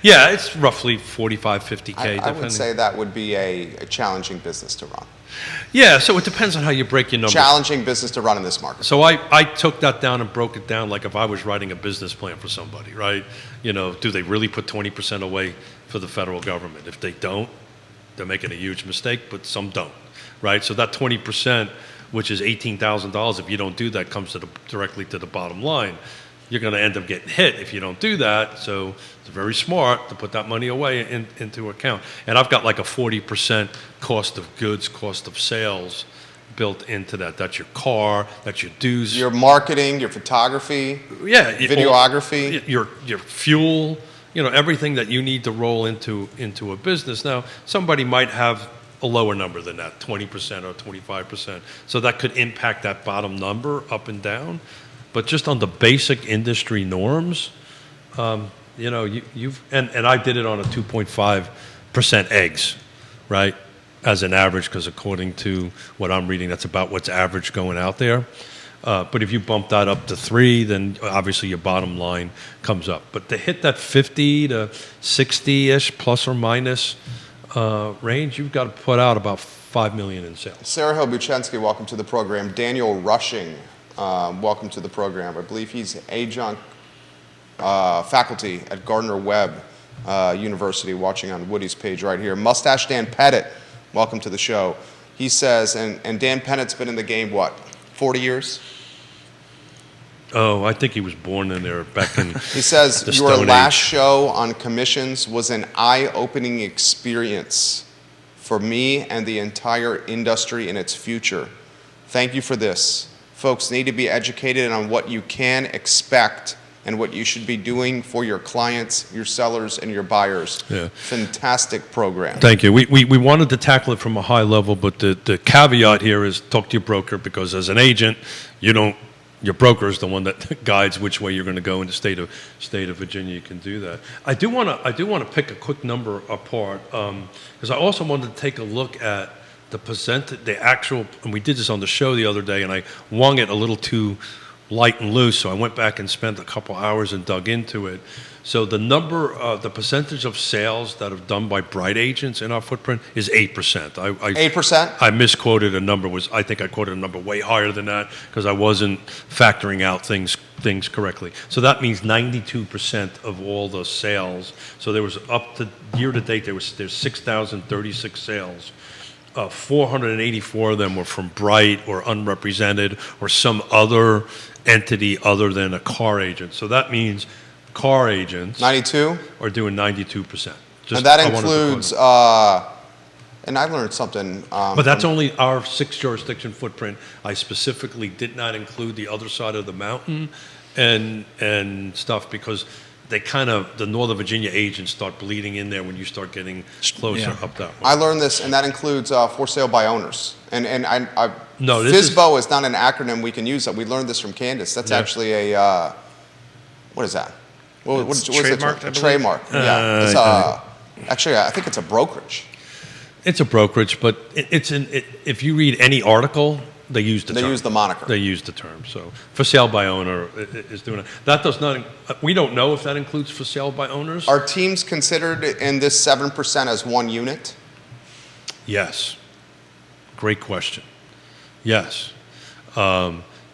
Yeah, it's roughly 45, 50K. I depending. would say that would be a challenging business to run. Yeah, so it depends on how you break your numbers. Challenging business to run in this market. So I took that down and broke it down like if I was writing a business plan for somebody, right? You know, do they really put 20% away for the federal government? If they don't, they're making a huge mistake, but some don't, right? So that 20%, which is $18,000, if you don't do that, comes directly to the bottom line. You're going to end up getting hit if you don't do that. So it's very smart to put that money away into account. And I've got like a 40% cost of goods, cost of sales built into that. That's your car, that's your dues. Your marketing, your photography, Yeah, videography. your fuel, you know, everything that you need to roll into a business. Now, somebody might have a lower number than that, 20% or 25%. So that could impact that bottom number up and down. But just on the basic industry norms, you know, you've and I did it on a 2.5% eggs, right, as an average, because according to what I'm reading, that's about what's average going out there. But if you bump that up to 3, then obviously your bottom line comes up. But to hit that 50 to 60-ish plus or minus range, you've got to put out about $5 million in sales. Sarah Hill-Buchensky, welcome to the program. Daniel Rushing, welcome to the program. I believe he's adjunct faculty at Gardner-Webb University, watching on Woody's page right here. Mustache Dan Pettit, welcome to the show. He says, and Dan Pettit's been in the game, what, 40 years? Oh, I think he was born in there back in He says, the your Stone last Age. show on commissions was an eye-opening experience for me and the entire industry and its future. Thank you for this. Folks need to be educated on what you can expect and what you should be doing for your clients, your sellers, and your buyers. Yeah. Fantastic program. Thank you. We wanted to tackle it from a high level, but the caveat here is talk to your broker, because as an agent, your broker is the one that guides which way you're going to go in the state of Virginia. You can do that. I do want to pick a quick number apart, because I also wanted to take a look at the actual, and we did this on the show the other day, and I wung it a little too light and loose, so I went back and spent a couple hours and dug into it. So the percentage of sales that are done by bright agents in our footprint is 8%. 8%? I misquoted a number. I think I quoted a number way higher than that because I wasn't factoring out things correctly. So that means 92% of all the sales. So there was up to year to date, there's 6,036 sales. 484 of them were from Bright or unrepresented or some other entity other than a car agent. So that means car agents 92? are doing 92%. And that includes, and I learned something. But that's only our 6 jurisdiction footprint. I specifically did not include the other side of the mountain and stuff, because the Northern Virginia agents start bleeding in there when you start getting closer up that way. I learned this, and that includes for sale by owners. And No, this FSBO is not an acronym we can use. We learned this from Candace. That's actually a, what is that? What's the term? trademarked, I A believe. trademark. Yeah. It's actually, I think it's a brokerage. It's a brokerage, but if you read any article, they use the term. They use the moniker. They use the term. So for sale by owner is doing it. That does not. We don't know if that includes for sale by owners. Are teams considered in this 7% as one unit? Yes. Great question. Yes.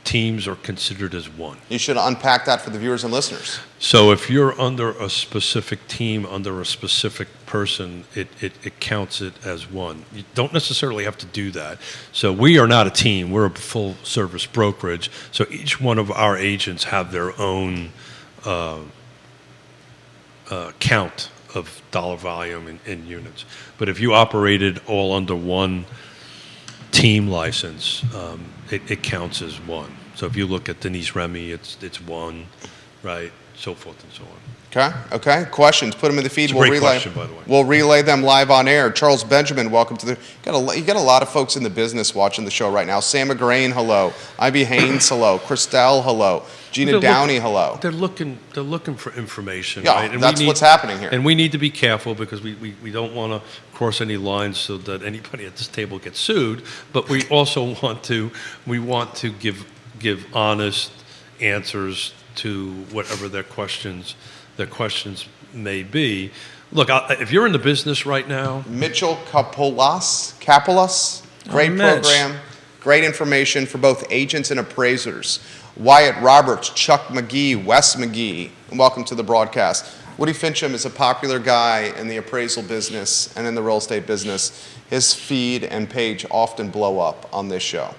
Teams are considered as one. You should unpack that for the viewers and listeners. So if you're under a specific team, under a specific person, it counts it as one. You don't necessarily have to do that. So we are not a team. We're a full service brokerage. So each one of our agents have their own count of dollar volume in units. But if you operated all under one team license, it counts as one. So if you look at Denise Remy, it's one, right? So forth and so on. Okay. Questions? Put them in the feed. It's a great question, by the way. We'll relay them live on air. Charles Benjamin, welcome to the. You got a lot of folks in the business watching the show right now. Sam McGrain, hello. Ivy Haynes, hello. Christelle, hello. Gina Downey, hello. They're looking for information, Yeah, right? And that's what's happening here. And we need to be careful because we don't want to cross any lines so that anybody at this table gets sued. But we also want to give honest answers to whatever their questions may be. Look, if you're in the business right now, Mitchell Kapulas, great Mitch. program, great information for both agents and appraisers. Wyatt Roberts, Chuck McGee, Wes McGee, and welcome to the broadcast. Woody Fincham is a popular guy in the appraisal business and in the real estate business. His feed and page often blow up on this show.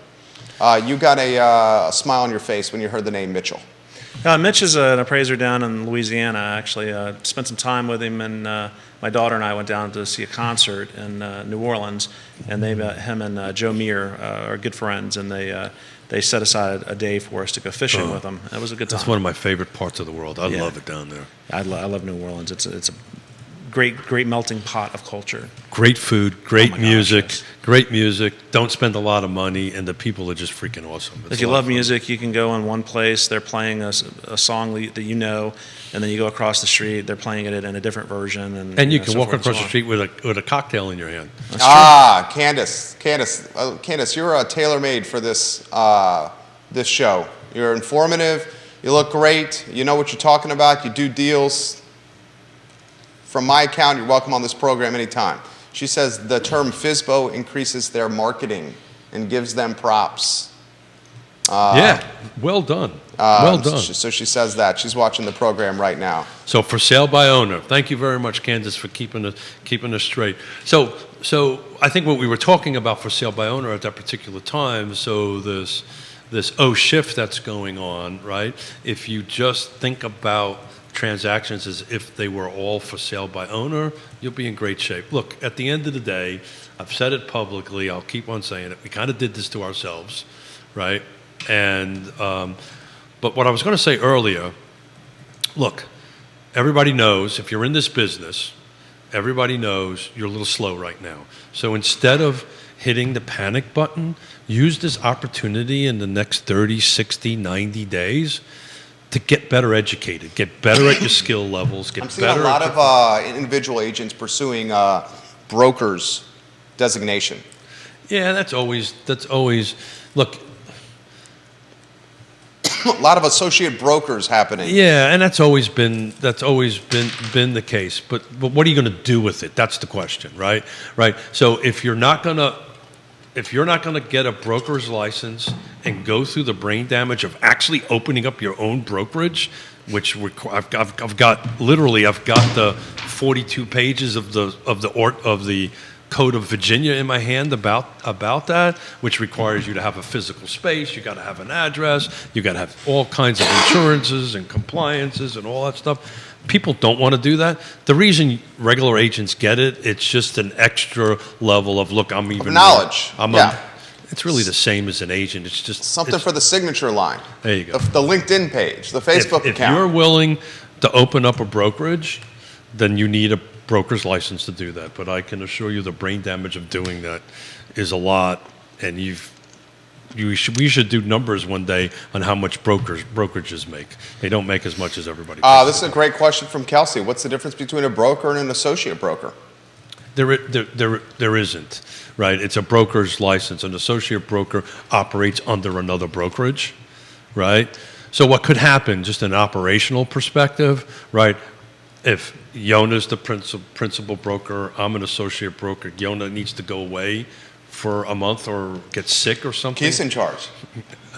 You got a smile on your face when you heard the name Mitchell. Mitch is an appraiser down in Louisiana. I actually spent some time with him, and my daughter and I went down to see a concert in New Orleans, and him and Joe Meir are good friends, and they set aside a day for us to go fishing with them. It was a good time. that's one of my favorite parts of the world. I love it down there. I love New Orleans. It's a great melting pot of culture. Great food, great Oh my gosh, music, yes. great music. Don't spend a lot of money, and the people are just freaking awesome. It's If you a lot love of fun. music, you can go in one place, they're playing a song that you know, and then you go across the street, they're playing it in a different version. And you know, can so walk forth and across so the on. street with a cocktail in your hand. Candace, you're tailor-made for this show. You're informative. You look great. You know what you're talking about. You do deals. From my account, you're welcome on this program anytime. She says the term FSBO increases their marketing and gives them props. Yeah, well done. Well done. So she says that. She's watching the program right now. So for sale by owner, thank you very much, Candace, for keeping us straight. So I think what we were talking about for sale by owner at that particular time. So this shift that's going on, right? If you just think about transactions as if they were all for sale by owner, you'll be in great shape. Look, at the end of the day, I've said it publicly. I'll keep on saying it. We kind of did this to ourselves, right? And but what I was going to say earlier, look, everybody knows if you're in this business, everybody knows you're a little slow right now. So instead of hitting the panic button, use this opportunity in the next 30, 60, 90 days to get better educated, get better at your skill levels, get I'm seeing better a lot at of individual agents pursuing brokers designation. Yeah, that's always look. A lot of associate brokers happening. Yeah, and that's always been the case. But what are you going to do with it? That's the question, right? Right. So if you're not gonna get a broker's license and go through the brain damage of actually opening up your own brokerage, which I've got the 42 pages of the Code of Virginia in my hand about that, which requires you to have a physical space, you got to have an address, you got to have all kinds of insurances and compliances and all that stuff. People don't want to do that. The reason regular agents get it, it's just an extra level of look. I'm even knowledge. It's really the same as an agent. It's just Something for the signature line. There you go. The LinkedIn page, the Facebook if account. you're willing to open up a brokerage, then you need a broker's license to do that. But I can assure you the brain damage of doing that is a lot, and we should do numbers one day on how much brokerages make. They don't make as much as everybody. This is a great question from Kelsey. What's the difference between a broker and an associate broker? There isn't, right? It's a broker's license. An associate broker operates under another brokerage, right? So what could happen, just an operational perspective, right? If Yonna's the principal broker, I'm an associate broker, Yonna needs to go away for a month or get sick or something. He's in charge.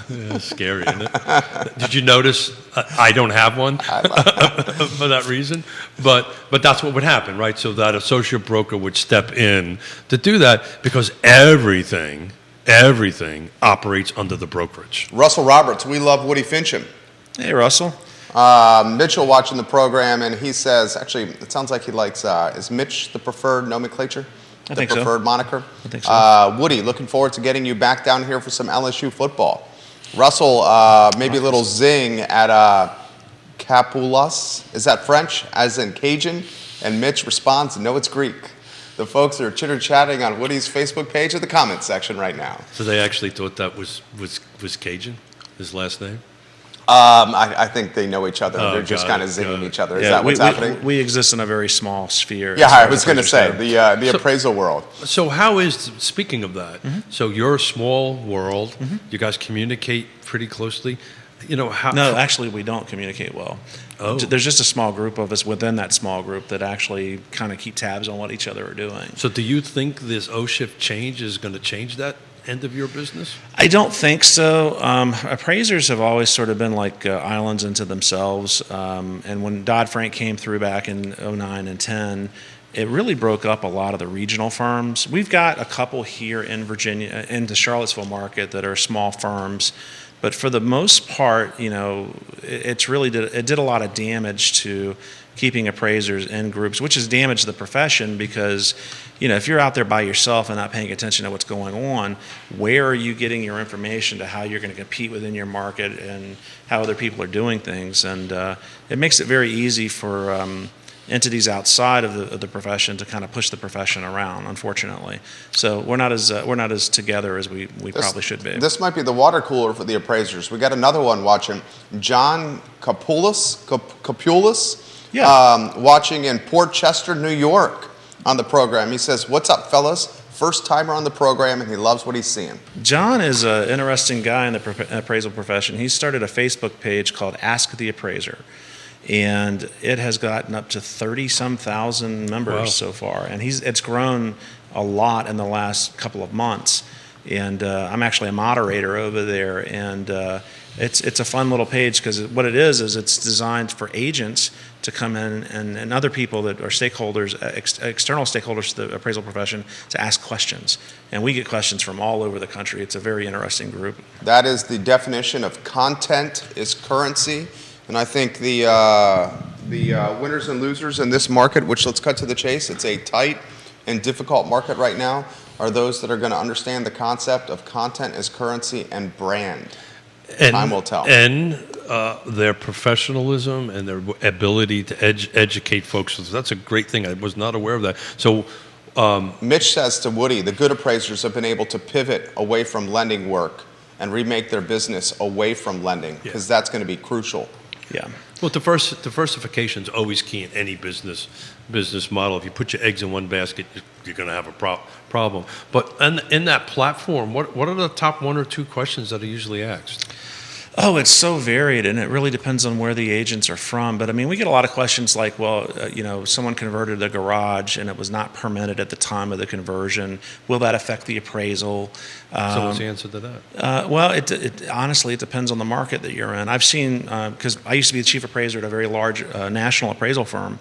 Yeah, scary, isn't it? Did you notice I don't have one for that reason? But that's what would happen, right? So that associate broker would step in to do that because everything operates under the brokerage. Russell Roberts, we love Woody Fincham. Hey, Russell. Mitchell watching the program, and he says, actually, it sounds like he likes, is Mitch the preferred nomenclature? I think so. The preferred moniker? I think so. Woody, looking forward to getting you back down here for some LSU football. Russell, maybe a little zing at Capulas. Is that French, as in Cajun? And Mitch responds, no, it's Greek. The folks are chitter-chatting on Woody's Facebook page or the comment section right now. So they actually thought that was Cajun, his last name? I think they know each other. Oh, They're just got kind it, of zinging got it. each other. Is Yeah, that what's happening? we exist in a very small sphere. Yeah, as far I as was going to appraisers say, go. the appraisal world. So how is, speaking of that, so you're a small world, you guys communicate pretty closely. How? No, actually, we don't communicate well. Oh. There's just a small group of us within that small group that actually kind of keep tabs on what each other are doing. So do you think this O-shift change is going to change that end of your business? I don't think so. Appraisers have always sort of been like islands into themselves. And when Dodd-Frank came through back in 09 and 10, it really broke up a lot of the regional firms. We've got a couple here in Virginia, in the Charlottesville market, that are small firms. But for the most part, it did a lot of damage to keeping appraisers in groups, which has damaged the profession because, if you're out there by yourself and not paying attention to what's going on, where are you getting your information to how you're going to compete within your market and how other people are doing things? And it makes it very easy for entities outside of the profession to kind of push the profession around, unfortunately. So we're not as together as we probably should be. This might be the water cooler for the appraisers. We got another one watching. John Capulis, watching in Port Chester, New York on the program. He says, "What's up, fellas? First timer on the program, and he loves what he's seeing." John is an interesting guy in the appraisal profession. He started a Facebook page called Ask the Appraiser. And it has gotten up to 30-some thousand members so far. And it's grown a lot in the last couple of months. And I'm actually a moderator over there. And it's a fun little page because what it is it's designed for agents to come in and other people that are stakeholders, external stakeholders to the appraisal profession, to ask questions. And we get questions from all over the country. It's a very interesting group. That is the definition of content is currency. And I think the winners and losers in this market, which, let's cut to the chase, it's a tight and difficult market right now, are those that are going to understand the concept of content as currency and brand. Time will tell. And their professionalism and their ability to educate folks. That's a great thing. I was not aware of that. So Mitch says to Woody, the good appraisers have been able to pivot away from lending work and remake their business away from lending, because that's going to be crucial. Yeah. Well, diversification is always key in any business model. If you put your eggs in one basket, you're going to have a problem. But in that platform, what are the top one or two questions that are usually asked? Oh, it's so varied, and it really depends on where the agents are from. But I mean, we get a lot of questions like, well, someone converted a garage and it was not permitted at the time of the conversion. Will that affect the appraisal? So what's the answer to that? Well, honestly, it depends on the market that you're in. I've seen, because I used to be the chief appraiser at a very large national appraisal firm,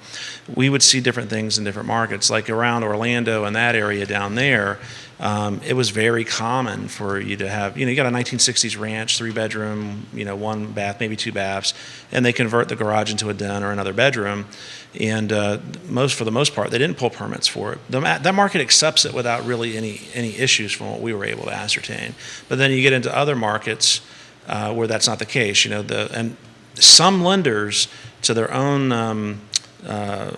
we would see different things in different markets. Like around Orlando and that area down there, it was very common for you to have, you got a 1960s ranch, 3-bedroom, 1 bath, maybe 2 baths, and they convert the garage into a den or another bedroom. And for the most part, they didn't pull permits for it. That market accepts it without really any issues from what we were able to ascertain. But then you get into other markets where that's not the case. And some lenders, to their own, I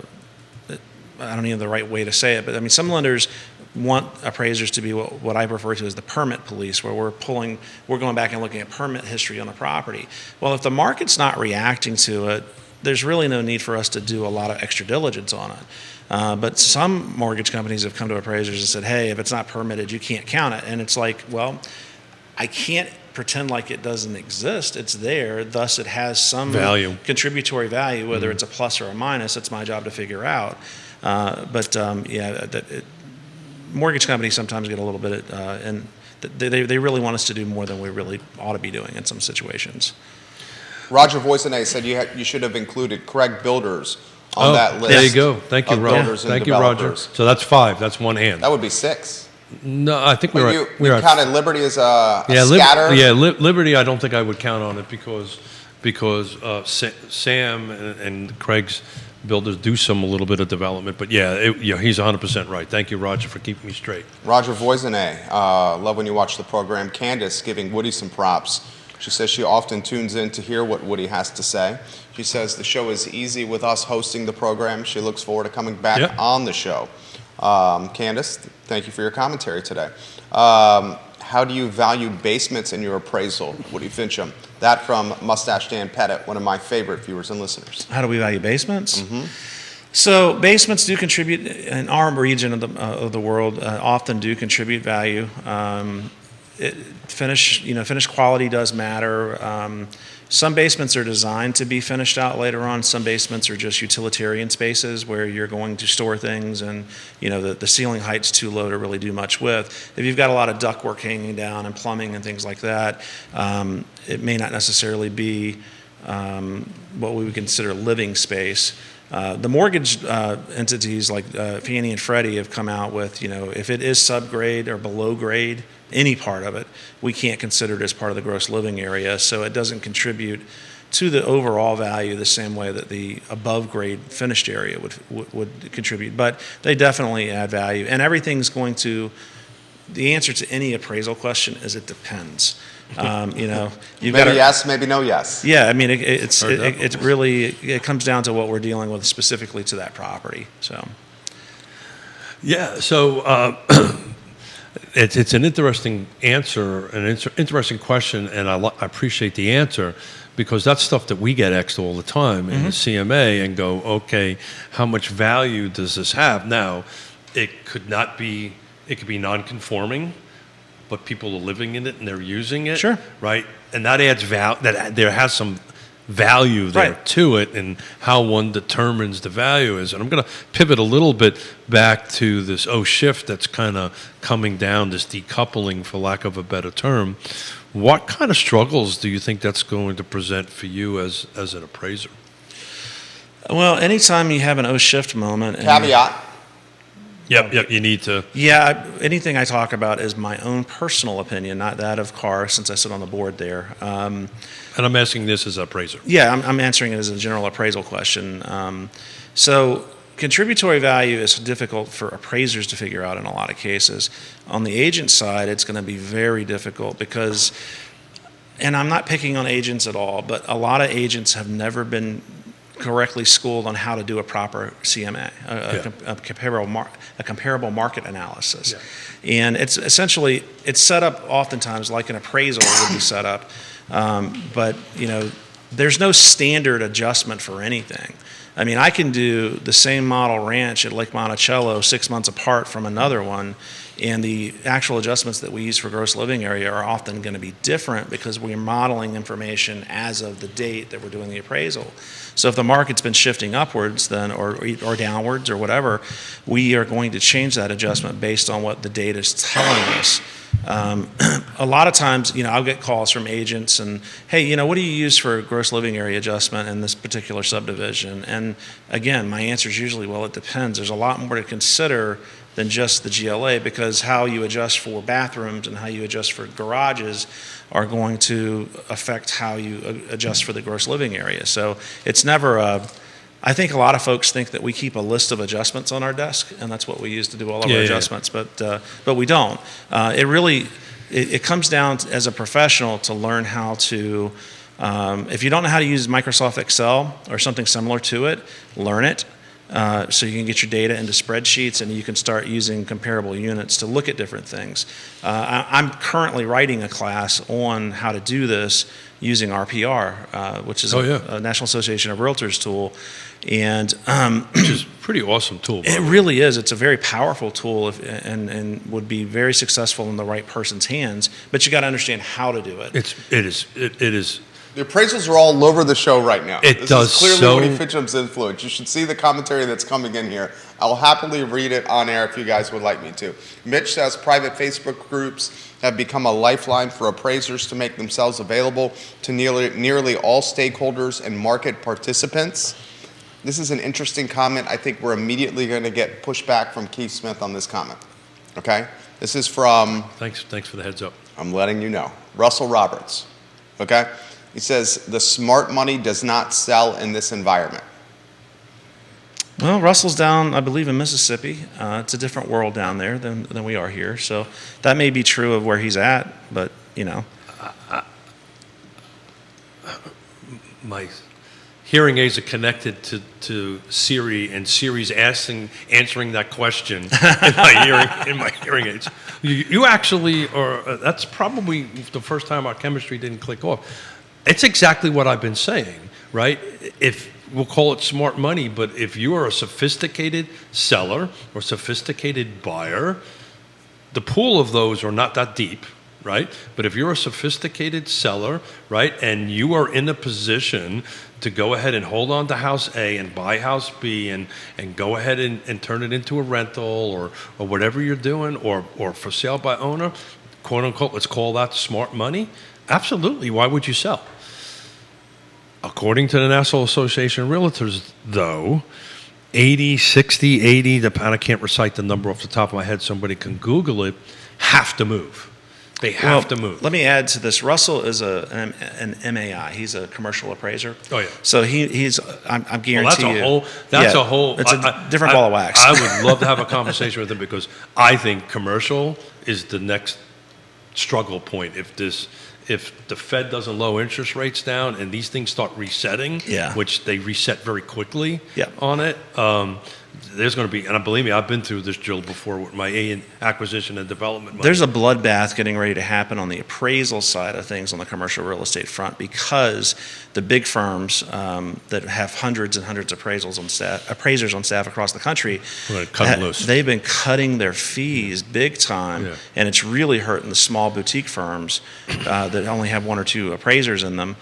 don't even know the right way to say it, but I mean, some lenders want appraisers to be what I refer to as the permit police, where we're going back and looking at permit history on a property. Well, if the market's not reacting to it, there's really no need for us to do a lot of extra diligence on it. But some mortgage companies have come to appraisers and said, hey, if it's not permitted, you can't count it. And it's like, well, I can't pretend like it doesn't exist. It's there. Thus, it has some contributory value, whether it's a plus or a minus. It's my job to figure out. Mortgage companies sometimes get a little bit, and they really want us to do more than we really ought to be doing in some situations. Roger Voisinay said you should have included Craig Builders on that list. There you go. Thank you, Roger. Thank you, Roger. So that's 5. That's one hand. That would be 6. No, I think we counted Liberty as a scatter. Liberty. I don't think I would count on it because Sam and Craig's builders do a little bit of development. But he's 100% right. Thank you, Roger, for keeping me straight. Roger Voisinay, love when you watch the program. Candace giving Woody some props. She says she often tunes in to hear what Woody has to say. She says the show is easy with us hosting the program. She looks forward to coming back on the show. Candace, thank you for your commentary today. How do you value basements in your appraisal, Woody Fincham? That from Mustache Dan Pettit, one of my favorite viewers and listeners. How do we value basements? Mm-hmm. So basements do contribute, in our region of the world, often do contribute value. finish quality does matter. Some basements are designed to be finished out later on. Some basements are just utilitarian spaces where you're going to store things, and the ceiling height's too low to really do much with. If you've got a lot of ductwork hanging down and plumbing and things like that, it may not necessarily be what we would consider living space. The mortgage entities like Fannie and Freddie have come out with, if it is subgrade or below grade, any part of it, we can't consider it as part of the gross living area, so it doesn't contribute to the overall value the same way that the above grade finished area would contribute. But they definitely add value, and everything's going to. The answer to any appraisal question is it depends. Maybe yes, maybe no yes. Yeah, I mean it really comes down to what we're dealing with specifically to that property. So. Yeah. So. It's an interesting answer, an interesting question, and I appreciate the answer, because that's stuff that we get asked all the time in the CMA and go, okay, how much value does this have? Now, it could be non-conforming, but people are living in it and they're using it, sure, right? And that adds value. That there has some value there to it, and how one determines the value is. And I'm going to pivot a little bit back to this shift that's kind of coming down, this decoupling, for lack of a better term. What kind of struggles do you think that's going to present for you as an appraiser? Well, anytime you have an shift moment. Caveat. Yep, you need to. Yeah, anything I talk about is my own personal opinion, not that of CAR, since I sit on the board there. And I'm asking this as an appraiser. Yeah, I'm answering it as a general appraisal question. So contributory value is difficult for appraisers to figure out in a lot of cases. On the agent side, it's going to be very difficult because, and I'm not picking on agents at all, but a lot of agents have never been correctly schooled on how to do a proper CMA, a comparable market analysis. Yeah. And it's essentially, it's set up oftentimes like an appraisal would be set up, but there's no standard adjustment for anything. I mean, I can do the same model ranch at Lake Monticello 6 months apart from another one, and the actual adjustments that we use for gross living area are often going to be different because we're modeling information as of the date that we're doing the appraisal. So if the market's been shifting upwards then or downwards or whatever, we are going to change that adjustment based on what the data is telling us. A lot of times, I'll get calls from agents and, hey, what do you use for gross living area adjustment in this particular subdivision? And again, my answer is usually, well, it depends. There's a lot more to consider than just the GLA, because how you adjust for bathrooms and how you adjust for garages are going to affect how you adjust for the gross living area. So it's never I think a lot of folks think that we keep a list of adjustments on our desk, and that's what we use to do all of our adjustments, but we don't. It comes down as a professional to learn how to, if you don't know how to use Microsoft Excel or something similar to it, learn it. So you can get your data into spreadsheets and you can start using comparable units to look at different things. I'm currently writing a class on how to do this using RPR, which is a National Association of Realtors tool. And which is a pretty awesome tool. It really is. It's a very powerful tool and would be very successful in the right person's hands, but you got to understand how to do it. It is. The appraisals are all over the show right now. This is clearly Woody Fincham's influence. You should see the commentary that's coming in here. I'll happily read it on air if you guys would like me to. Mitch says private Facebook groups have become a lifeline for appraisers to make themselves available to nearly all stakeholders and market participants. This is an interesting comment. I think we're immediately going to get pushback from Keith Smith on this comment. Okay? This is from... Thanks for the heads up. I'm letting you know. Russell Roberts. Okay? He says, the smart money does not sell in this environment. Well, Russell's down, I believe, in Mississippi. It's a different world down there than we are here. So that may be true of where he's at, but, My hearing aids are connected to Siri, and Siri's answering that question in my hearing aids. You actually are, that's probably the first time our chemistry didn't click off. It's exactly what I've been saying, right? If we'll call it smart money, but if you are a sophisticated seller or sophisticated buyer, the pool of those are not that deep, right? But if you're a sophisticated seller, right, and you are in a position to go ahead and hold on to house A and buy house B and go ahead and turn it into a rental or whatever you're doing, or for sale by owner, quote unquote, let's call that smart money. Absolutely. Why would you sell? According to the National Association of Realtors, though, 80, 60, 80, I can't recite the number off the top of my head, somebody can Google it, have to move. They have to move. Let me add to this. Russell is an MAI. He's a commercial appraiser. Oh, yeah. So he's, I'm guarantee that's a whole, it's a different ball of wax. I would love to have a conversation with him because I think commercial is the next struggle point. If the Fed doesn't lower interest rates down and these things start resetting, which they reset very quickly on it, there's going to be, and believe me, I've been through this drill before with my acquisition and development money. There's a bloodbath getting ready to happen on the appraisal side of things on the commercial real estate front because the big firms that have hundreds and hundreds of appraisers on staff across the country, they've been cutting their fees big time, and it's really hurting the small boutique firms that only have one or two appraisers in them.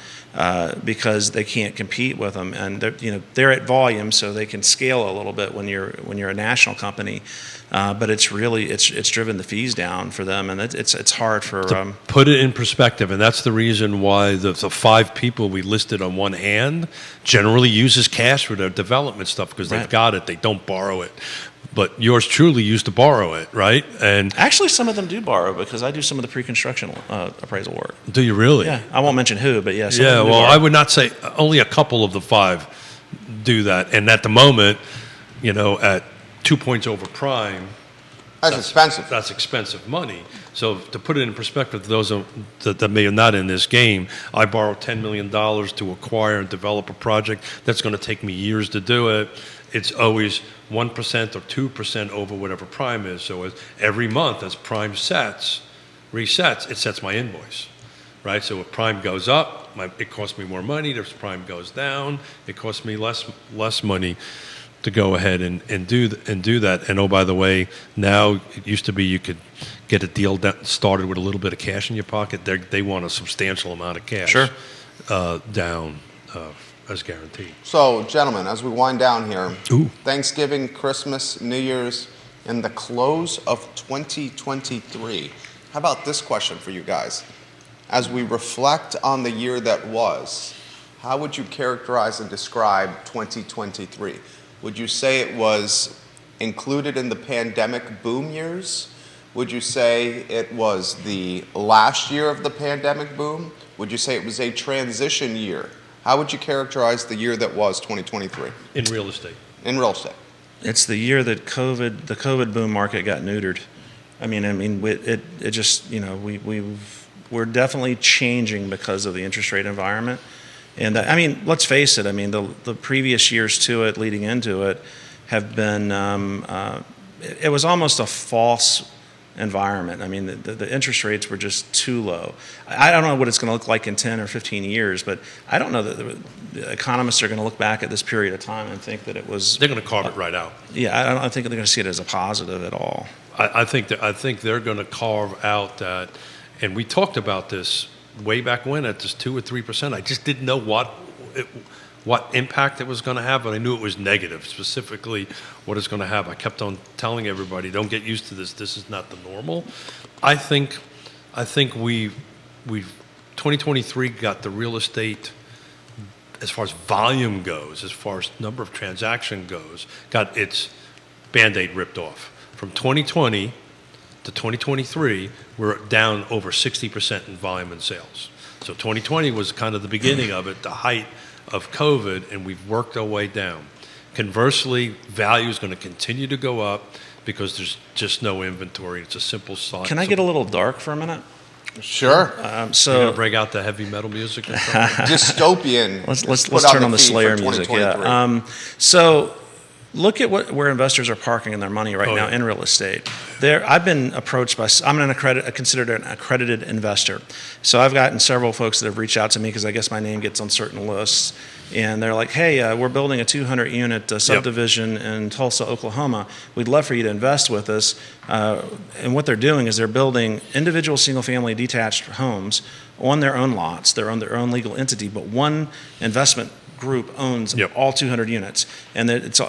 Because they can't compete with them, and they're at volume, so they can scale a little bit when you're a national company. But it's driven the fees down for them, and it's hard for put it in perspective. And that's the reason why the 5 people we listed on one hand generally uses cash for their development stuff because they've got it. They don't borrow it. But yours truly used to borrow it, right? And actually, some of them do borrow because I do some of the pre-construction appraisal work. Do you really? Yeah, I won't mention who, but yes. Yeah, well, I would not say only a couple of the 5 do that. And at the moment, at 2 points over prime, that's expensive. That's expensive money. So to put it in perspective, to those that may have not in this game, I borrowed $10 million to acquire and develop a project. That's going to take me years to do it. It's always 1% or 2% over whatever prime is. So every month as prime resets, it sets my invoice, right? So if prime goes up, it costs me more money. If prime goes down, it costs me less money to go ahead and do that. And oh, by the way, now it used to be you could get a deal started with a little bit of cash in your pocket. They want a substantial amount of cash down as guaranteed. So, gentlemen, as we wind down here, Thanksgiving, Christmas, New Year's, and the close of 2023. How about this question for you guys? As we reflect on the year that was, how would you characterize and describe 2023? Would you say it was included in the pandemic boom years? Would you say it was the last year of the pandemic boom? Would you say it was a transition year? How would you characterize the year that was 2023? In real estate. In real estate. It's the year that the COVID boom market got neutered. It just, we're definitely changing because of the interest rate environment. And let's face it, the previous years to it, leading into it, have been, it was almost a false environment. The interest rates were just too low. I don't know what it's going to look like in 10 or 15 years, but I don't know that the economists are going to look back at this period of time and think that it was... They're going to carve it right out. Yeah, I don't think they're going to see it as a positive at all. I think they're going to carve out that, and we talked about this way back when at this 2 or 3%. I just didn't know what impact it was going to have, but I knew it was negative, specifically what it's going to have. I kept on telling everybody, don't get used to this. This is not the normal. I think we 2023 got the real estate, as far as volume goes, as far as number of transaction goes, got its Band-Aid ripped off. From 2020 to 2023, we're down over 60% in volume and sales. So 2020 was kind of the beginning of it, the height of COVID, and we've worked our way down. Conversely, value is going to continue to go up because there's just no inventory. It's a simple science. Can I get a little dark for a minute? Sure. So you're gonna break out the heavy metal music or something? Dystopian. Let's turn on the Slayer music. Yeah. So look at where investors are parking their money right now in real estate. I've been approached by, I'm considered an accredited investor. So I've gotten several folks that have reached out to me because I guess my name gets on certain lists. And they're like, hey, we're building a 200-unit subdivision in Tulsa, Oklahoma. We'd love for you to invest with us. And what they're doing is they're building individual single-family detached homes on their own lots. They're on their own legal entity, but one investment group owns all 200 units, and it's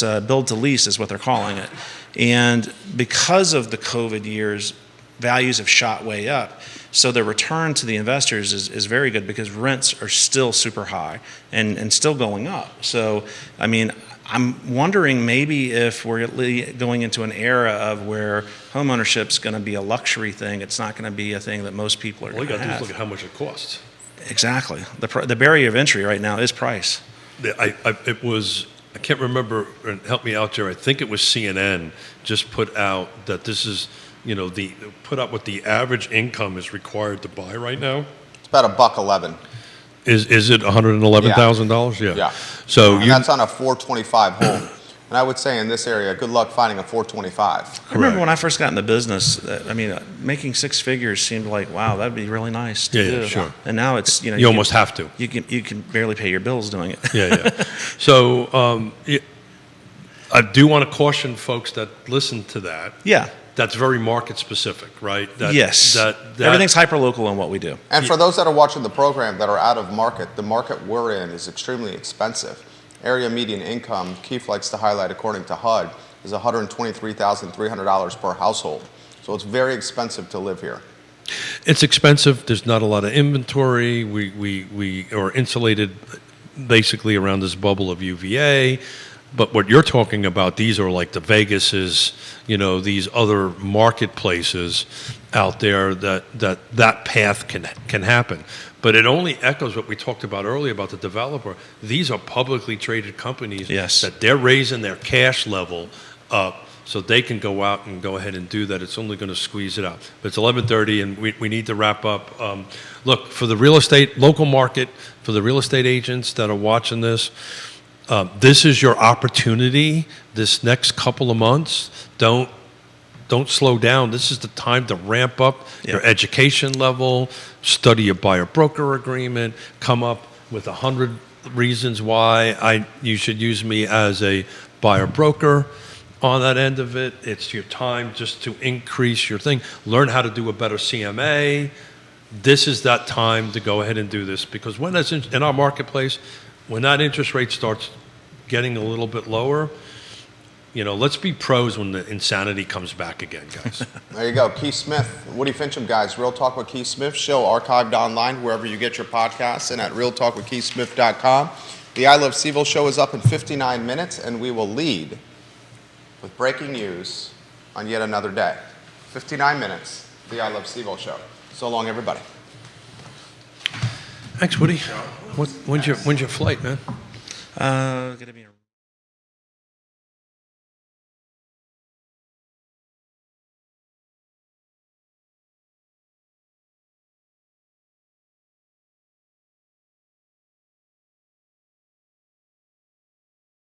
build to lease is what they're calling it. And because of the COVID years, values have shot way up. So the return to the investors is very good because rents are still super high and still going up. So, I mean, I'm wondering maybe if we're going into an era of where homeownership's going to be a luxury thing. It's not going to be a thing that most people are going to have. All you got to do is look at how much it costs. Exactly. The barrier of entry right now is price. I can't remember, and help me out, Jerry. I think it was CNN just put out that this is, put out what the average income is required to buy right now. It's about $111. Is it $111,000? Yeah. So that's on a 425 home. And I would say in this area, good luck finding a 425. I remember when I first got in the business, making six figures seemed like, wow, that'd be really nice to do. Yeah, sure. And now it's, you almost have to. You can barely pay your bills doing it. Yeah. So I do want to caution folks that listen to that. Yeah. That's very market specific, right? Yes. Everything's hyper-local in what we do. And for those that are watching the program that are out of market, the market we're in is extremely expensive. Area median income, Keith likes to highlight according to HUD, is $123,300 per household. So it's very expensive to live here. It's expensive. There's not a lot of inventory. We are insulated basically around this bubble of UVA. But what you're talking about, these are like the Vegases, these other marketplaces out there that path can happen. But it only echoes what we talked about earlier about the developer. These are publicly traded companies that they're raising their cash level up so they can go out and go ahead and do that. It's only going to squeeze it out. But it's 11:30 and we need to wrap up. Look, for the real estate, local market, for the real estate agents that are watching this, this is your opportunity this next couple of months. Don't slow down. This is the time to ramp up your education level, study a buyer-broker agreement, come up with 100 reasons why you should use me as a buyer-broker. On that end of it, it's your time just to increase your thing. Learn how to do a better CMA. This is that time to go ahead and do this because when that's in our marketplace, when that interest rate starts getting a little bit lower, let's be pros when the insanity comes back again, guys. There you go. Keith Smith, Woody Fincham, guys. Real Talk with Keith Smith show archived online wherever you get your podcasts and at realtalkwithkeithsmith.com. The I Love CVille show is up in 59 minutes, and we will lead with breaking news on yet another day. 59 minutes, the I Love CVille show. So long, everybody. Thanks, Woody. When's your flight, man? Gonna be